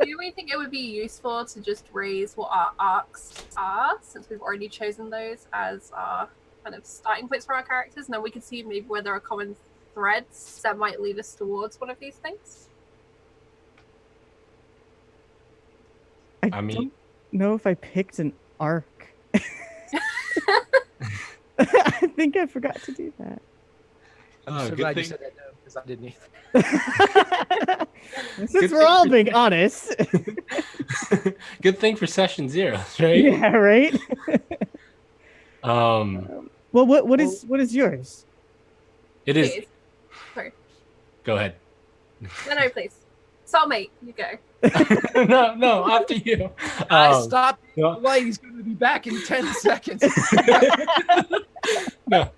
do we think it would be useful to just raise what our arcs are, since we've already chosen those as our kind of starting points for our characters, and then we can see maybe where there are common threads that might lead us towards one of these things? I mean- don't know if I picked an arc. I think I forgot to do that. I'm so good glad you thing- said that, no, because I didn't either. Since Good we're thing all for- being honest. Good thing for session 0, right? Yeah, right? Um, Well, what is yours? it is. Please. Sorry. Go ahead. No, please. Soulmate, you go. no, after you. Stop no. the light. He's going to be back in 10 seconds. No.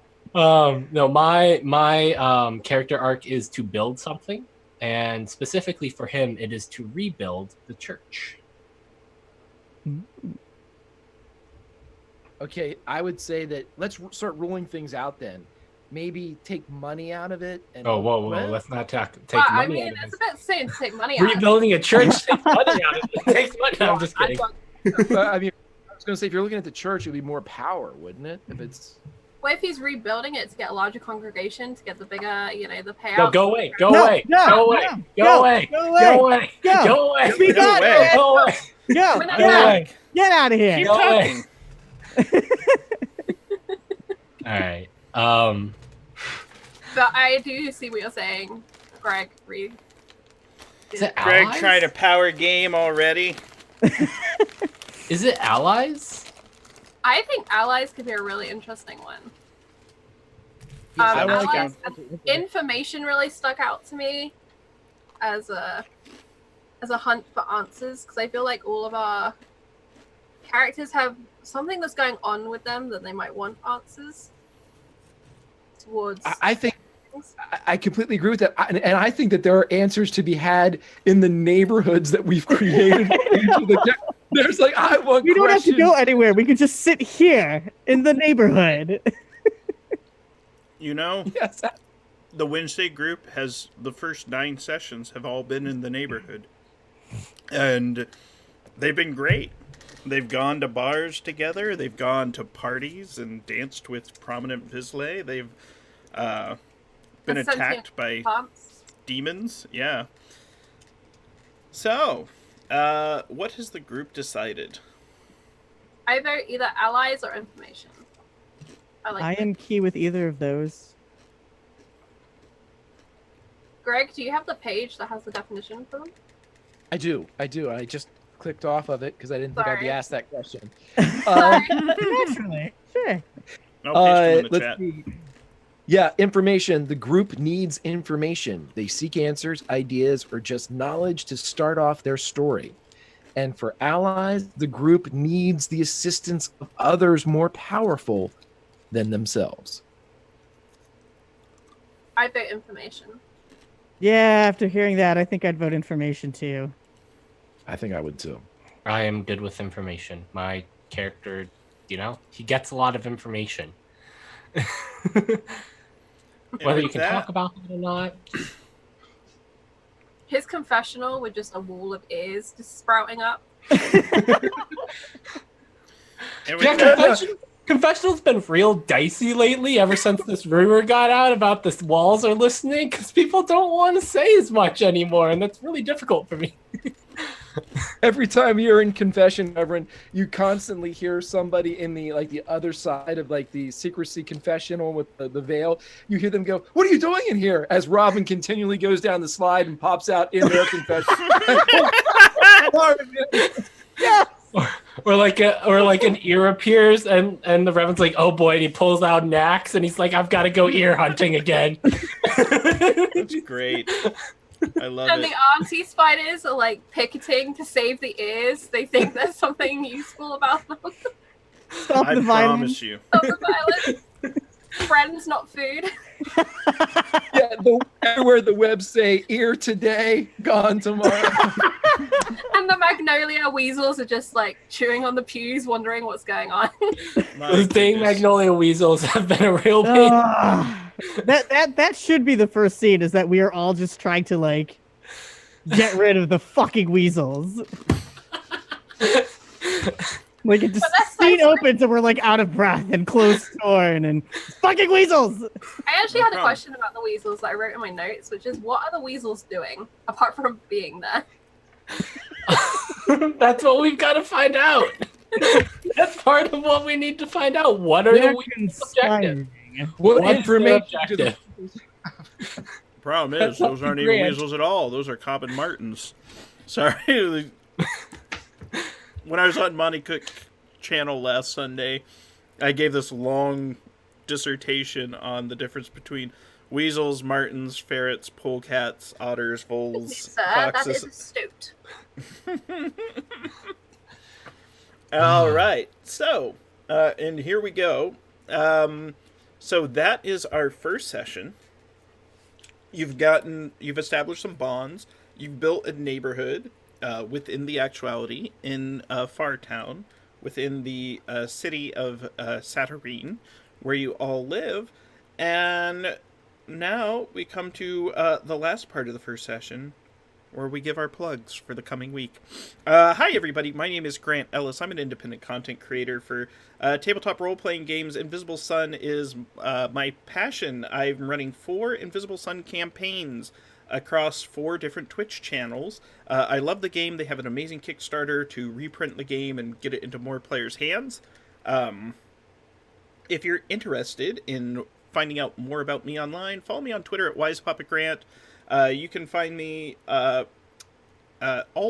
No, my character arc is to build something, and specifically for him, it is to rebuild the church. Okay, I would say that let's start ruling things out then. Maybe take money out of it. And Oh, whoa! Well, Let's not take Well, I money mean, out of it's it. a bit soon to take money out. Rebuilding a church takes money out of it. It takes money. No, I'm just kidding. I mean, I was going to say, if you're looking at the church, it would be more power, wouldn't it? If it's What if he's rebuilding it to get a larger congregation, to get the bigger, the payout? No, go away! Go No, away! no, Go away! no, Go away! go Go away, away! go. Go away! We Go got away. Go away! Go. We're not Go done. away! Get out of here. Keep Go talking. All right. But I do see what you're saying, Greg. Read. Is it Greg allies? tried a power game already. Is it allies? I think allies could be a really interesting one. I like allies that. and information really stuck out to me as a hunt for answers, because I feel like all of our characters have something that's going on with them that they might want answers towards. I think things. I completely agree with that, and I think that there are answers to be had in the neighborhoods that we've created. There's like, I want. We don't have to questions. go anywhere. We can just sit here in the neighborhood. You know, Yes, the Wednesday group has the first 9 sessions have all been in the neighborhood. And they've been great. They've gone to bars together. They've gone to parties and danced with prominent Vizsla. They've been The sentient attacked by Plants. demons. Yeah. So, what has the group decided? I vote either allies or information. I am key with either of those. Greg, do you have the page that has the definition for them? I do. I just clicked off of it because I didn't think I'd be Sorry. asked that question. Sorry. Naturally. Sure. I'll paste them in the let's chat. see. Yeah, information. The group needs information. They seek answers, ideas, or just knowledge to start off their story. And for allies, the group needs the assistance of others more powerful than themselves. I vote information. Yeah, after hearing that, I think I'd vote information too. I think I would too. I am good with information. My character, he gets a lot of information. And Whether with you can that, talk about it or not. his confessional with just a wall of ears just sprouting up. Yeah, confessional's been real dicey lately ever since this rumor got out about the walls are listening, because people don't want to say as much anymore, and that's really difficult for me. Every time you're in confession, Reverend, you constantly hear somebody in the the other side of the secrecy confessional with the veil. You hear them go, "What are you doing in here?" As Robin continually goes down the slide and pops out in their confession. Yeah. Or like an ear appears and the Reverend's like, "Oh boy," and he pulls out an axe and he's like, "I've got to go ear hunting again." That's great. I love And it. the auntie spiders are like picketing to save the ears. They think there's something useful about them. Stop I the violence. promise you. Stop the violence. Friends, not food. Yeah, everywhere the webs say "ear today, gone tomorrow." And the magnolia weasels are just like chewing on the pews, wondering what's going on. My Those dang goodness. magnolia weasels have been a real pain. That should be the first scene, is that we are all just trying to get rid of the fucking weasels. Like it just that's so scene funny. opens and we're out of breath and closed the door and fucking weasels. I actually No had a problem. question about the weasels that I wrote in my notes, which is what are the weasels doing apart from being there? That's what we've got to find out. That's part of what we need to find out. What are They're the weasels' objectives? conspiring. What What's their information do objective? Problem is, That's those up aren't to even Grant. weasels at all. Those are Cobb and Martins. Sorry. When I was on Monte Cook channel last Sunday, I gave this long dissertation on the difference between weasels, martins, ferrets, polecats, otters, voles, Sir, that foxes. is astute. All right. So, and here we go. So that is our first session. You've established some bonds. You've built a neighborhood within the actuality in Fartown, within the city of Saturnine, where you all live. And now we come to the last part of the first session, where we give our plugs for the coming week. Hi, everybody. My name is Grant Ellis. I'm an independent content creator for tabletop role-playing games. Invisible Sun is my passion. I'm running 4 Invisible Sun campaigns across 4 different Twitch channels. I love the game. They have an amazing Kickstarter to reprint the game and get it into more players' hands. If you're interested in finding out more about me online, follow me on Twitter at WisePuppetGrant. You can find me all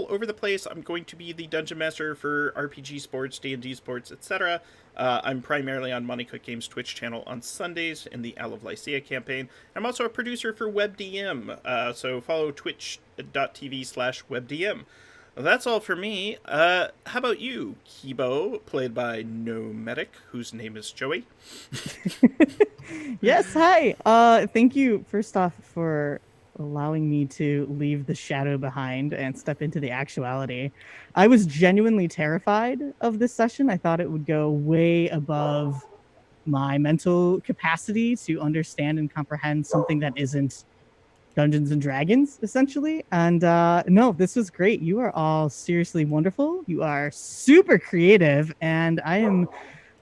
over the place. I'm going to be the Dungeon Master for RPG Sports, D&D Sports, etc. I'm primarily on Monte Cook Games' Twitch channel on Sundays in the Isle of Lycia campaign. I'm also a producer for WebDM, so follow twitch.tv/WebDM. Well, that's all for me. How about you, Kibo, played by No Medic, whose name is Joey? Yes, hi. Thank you first off for allowing me to leave the shadow behind and step into the actuality. I was genuinely terrified of this session. I thought it would go way above my mental capacity to understand and comprehend something that isn't Dungeons and Dragons, essentially. And no, this was great. You are all seriously wonderful. You are super creative, and I am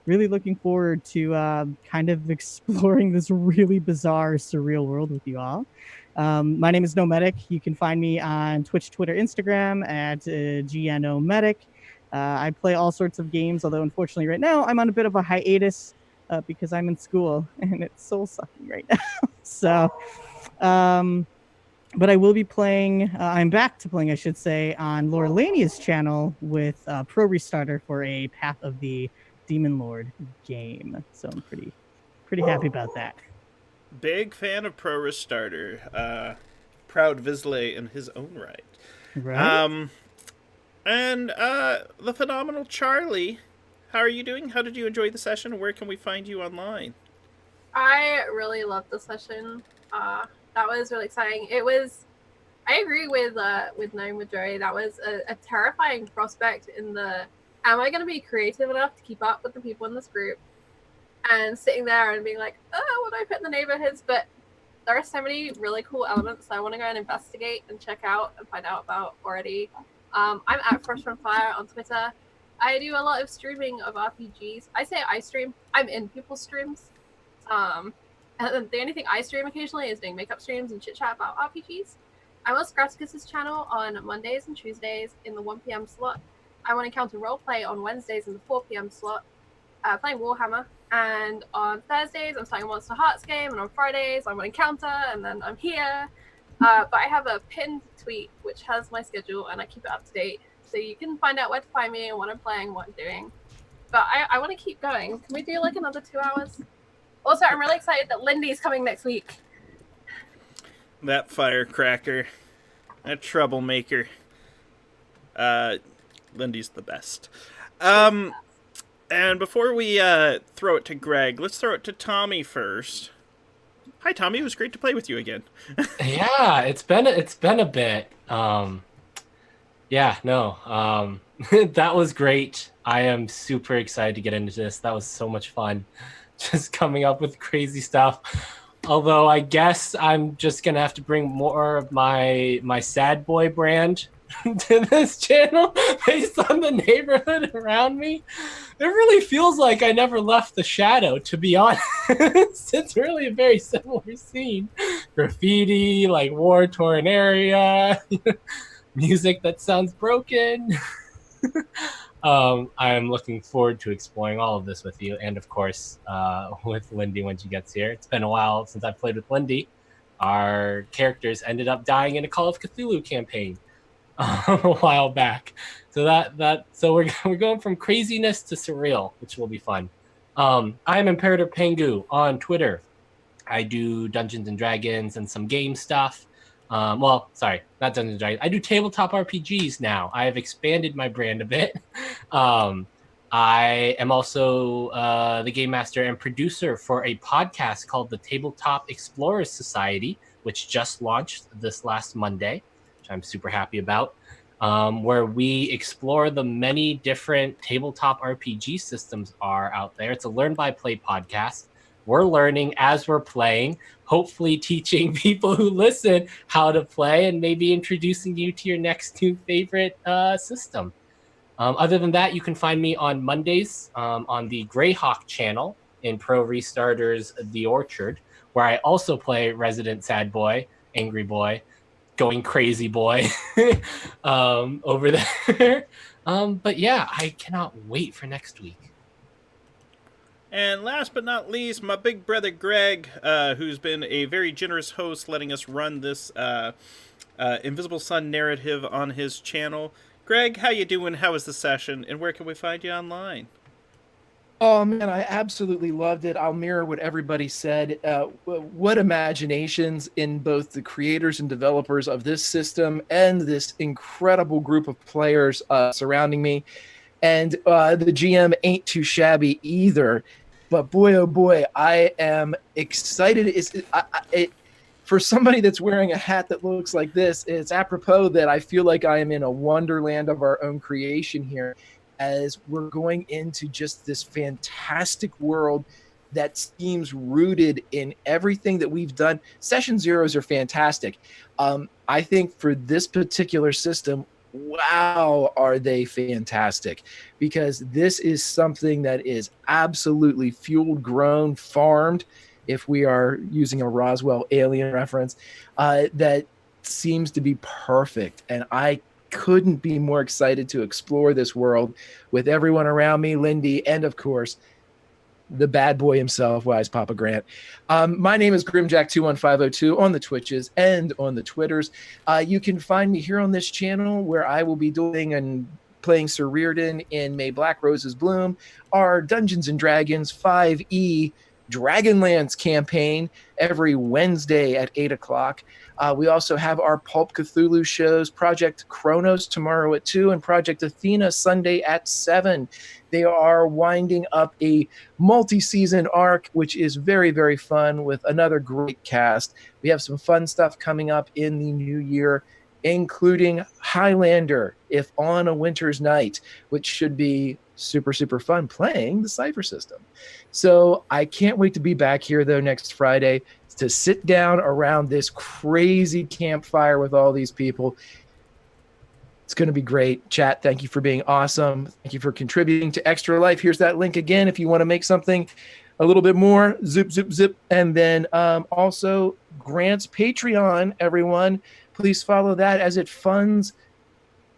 really looking forward to kind of exploring this really bizarre, surreal world with you all. My name is No Medic. You can find me on Twitch, Twitter, Instagram at GNO Medic. I play all sorts of games, although unfortunately right now I'm on a bit of a hiatus because I'm in school and it's soul sucking right now. So, but I will be playing, I'm back to playing, I should say, on Laura Lania's channel with Pro Restarter for a Path of the Demon Lord game. So I'm pretty happy about that. Big fan of Pro Restarter. Proud Vizsla in his own right. Right? And the phenomenal Charlie, how are you doing? How did you enjoy the session? Where can we find you online? I really loved the session. That was really exciting. It was. I agree with Gnome with Joey. That was a terrifying prospect. Am I going to be creative enough to keep up with the people in this group? And sitting there and being like, oh, what do I put in the neighborhoods? But there are so many really cool elements that I want to go and investigate and check out and find out about already. I'm at Fresh from Fire on Twitter. I do a lot of streaming of RPGs. I say I stream. I'm in people's streams. And the only thing I stream occasionally is doing makeup streams and chit chat about RPGs. I'm on Scraticus's channel on Mondays and Tuesdays in the 1 p.m. slot. I'm on Encounter Roleplay on Wednesdays in the 4 p.m. slot, playing Warhammer. And on Thursdays, I'm starting a Monster Hearts game, and on Fridays, I'm on Encounter, and then I'm here. But I have a pinned tweet which has my schedule, and I keep it up to date, so you can find out where to find me and what I'm playing, what I'm doing. But I want to keep going. Can we do like another 2 hours? Also, I'm really excited that Lindy's coming next week. That firecracker. That troublemaker. Lindy's the best. And before we throw it to Greg, let's throw it to Tommy first. Hi, Tommy. It was great to play with you again. Yeah, it's been a bit. That was great. I am super excited to get into this. That was so much fun, just coming up with crazy stuff. Although I guess I'm just gonna have to bring more of my sad boy brand to this channel based on the neighborhood around me. It really feels like I never left the shadow, to be honest. It's really a very similar scene. Graffiti, like war-torn area, music that sounds broken. I'm looking forward to exploring all of this with you, and of course, with Lindy when she gets here. It's been a while since I've played with Lindy. Our characters ended up dying in a Call of Cthulhu campaign a while back. So we're going from craziness to surreal, which will be fun. I'm Imperator Pengu on Twitter. I do Dungeons and Dragons and some game stuff. Well, sorry, not Dungeons and Dragons. I do tabletop RPGs now. I have expanded my brand a bit. I am also the game master and producer for a podcast called the Tabletop Explorers Society, which just launched this last Monday, which I'm super happy about, where we explore the many different tabletop RPG systems are out there. It's a learn by play podcast. We're learning as we're playing, hopefully teaching people who listen how to play and maybe introducing you to your next new favorite system. Other than that, you can find me on Mondays on the Greyhawk channel in Pro Restarters The Orchard, where I also play Resident Sad Boy, Angry Boy, Going Crazy Boy over there. But yeah, I cannot wait for next week. And last but not least, my big brother Greg, who's been a very generous host, letting us run this Invisible Sun narrative on his channel. Greg, how you doing? How was the session? And where can we find you online? Oh man, I absolutely loved it. I'll mirror what everybody said. What imaginations in both the creators and developers of this system and this incredible group of players surrounding me. And the GM ain't too shabby either. But boy, oh boy, I am excited. For somebody that's wearing a hat that looks like this, it's apropos that I feel like I am in a wonderland of our own creation here, as we're going into just this fantastic world that seems rooted in everything that we've done. Session zeros are fantastic. I think for this particular system, wow, are they fantastic, because this is something that is absolutely fueled, grown, farmed, if we are using a Roswell alien reference, that seems to be perfect. And I couldn't be more excited to explore this world with everyone around me, Lindy, and of course, the bad boy himself, Wise Papa Grant. My name is Grimjack21502 on the Twitches and on the Twitters. You can find me here on this channel, where I will be doing and playing Sir Reardon in May Black Roses Bloom, our Dungeons and Dragons 5e Dragonlance campaign every Wednesday at 8 o'clock. We also have our Pulp Cthulhu shows, Project Kronos tomorrow at 2 and Project Athena Sunday at 7. They are winding up a multi-season arc, which is very, very fun, with another great cast. We have some fun stuff coming up in the new year, including Highlander, If on a Winter's Night, which should be super, super fun, playing the Cypher system. So I can't wait to be back here, though, next Friday. to sit down around this crazy campfire with all these people. It's going to be great. Chat, thank you for being awesome. Thank you for contributing to Extra Life. Here's that link again if you want to make something a little bit more. Zip, zip, zip. And then also Grant's Patreon, everyone. Please follow that as it funds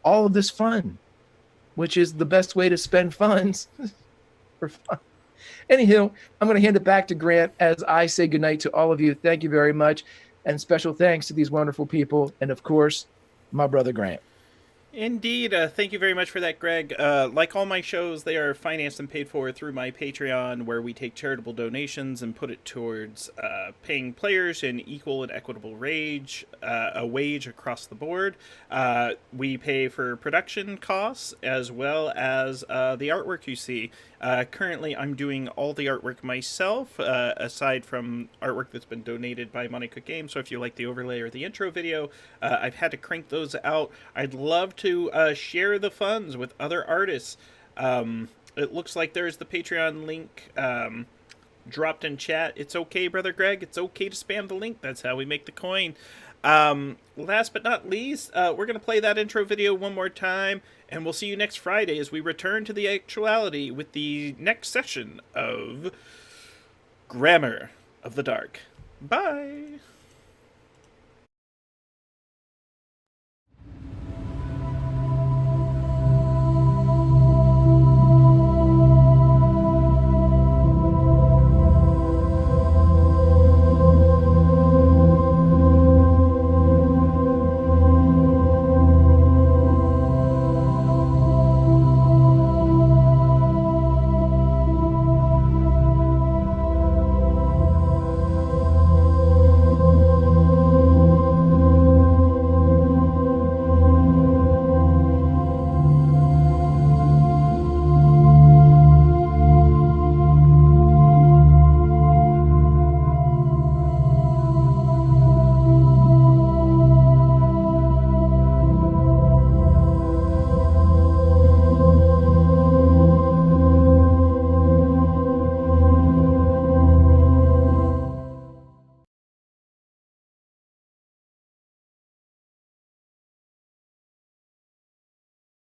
all of this fun, which is the best way to spend funds for fun. Anywho, I'm going to hand it back to Grant as I say goodnight to all of you. Thank you very much. And special thanks to these wonderful people. And of course, my brother Grant. Indeed. Thank you very much for that, Greg. Like all my shows, they are financed and paid for through my Patreon, where we take charitable donations and put it towards paying players an equal and equitable a wage across the board. We pay for production costs as well as the artwork you see. Currently, I'm doing all the artwork myself, aside from artwork that's been donated by Monte Games. So if you like the overlay or the intro video, I've had to crank those out. I'd love to share the funds with other artists. It looks like there's the Patreon link dropped in chat. It's okay, Brother Greg. It's okay to spam the link. That's how we make the coin. Last but not least, we're going to play that intro video one more time, and we'll see you next Friday as we return to the actuality with the next session of Grammar of the Dark. Bye!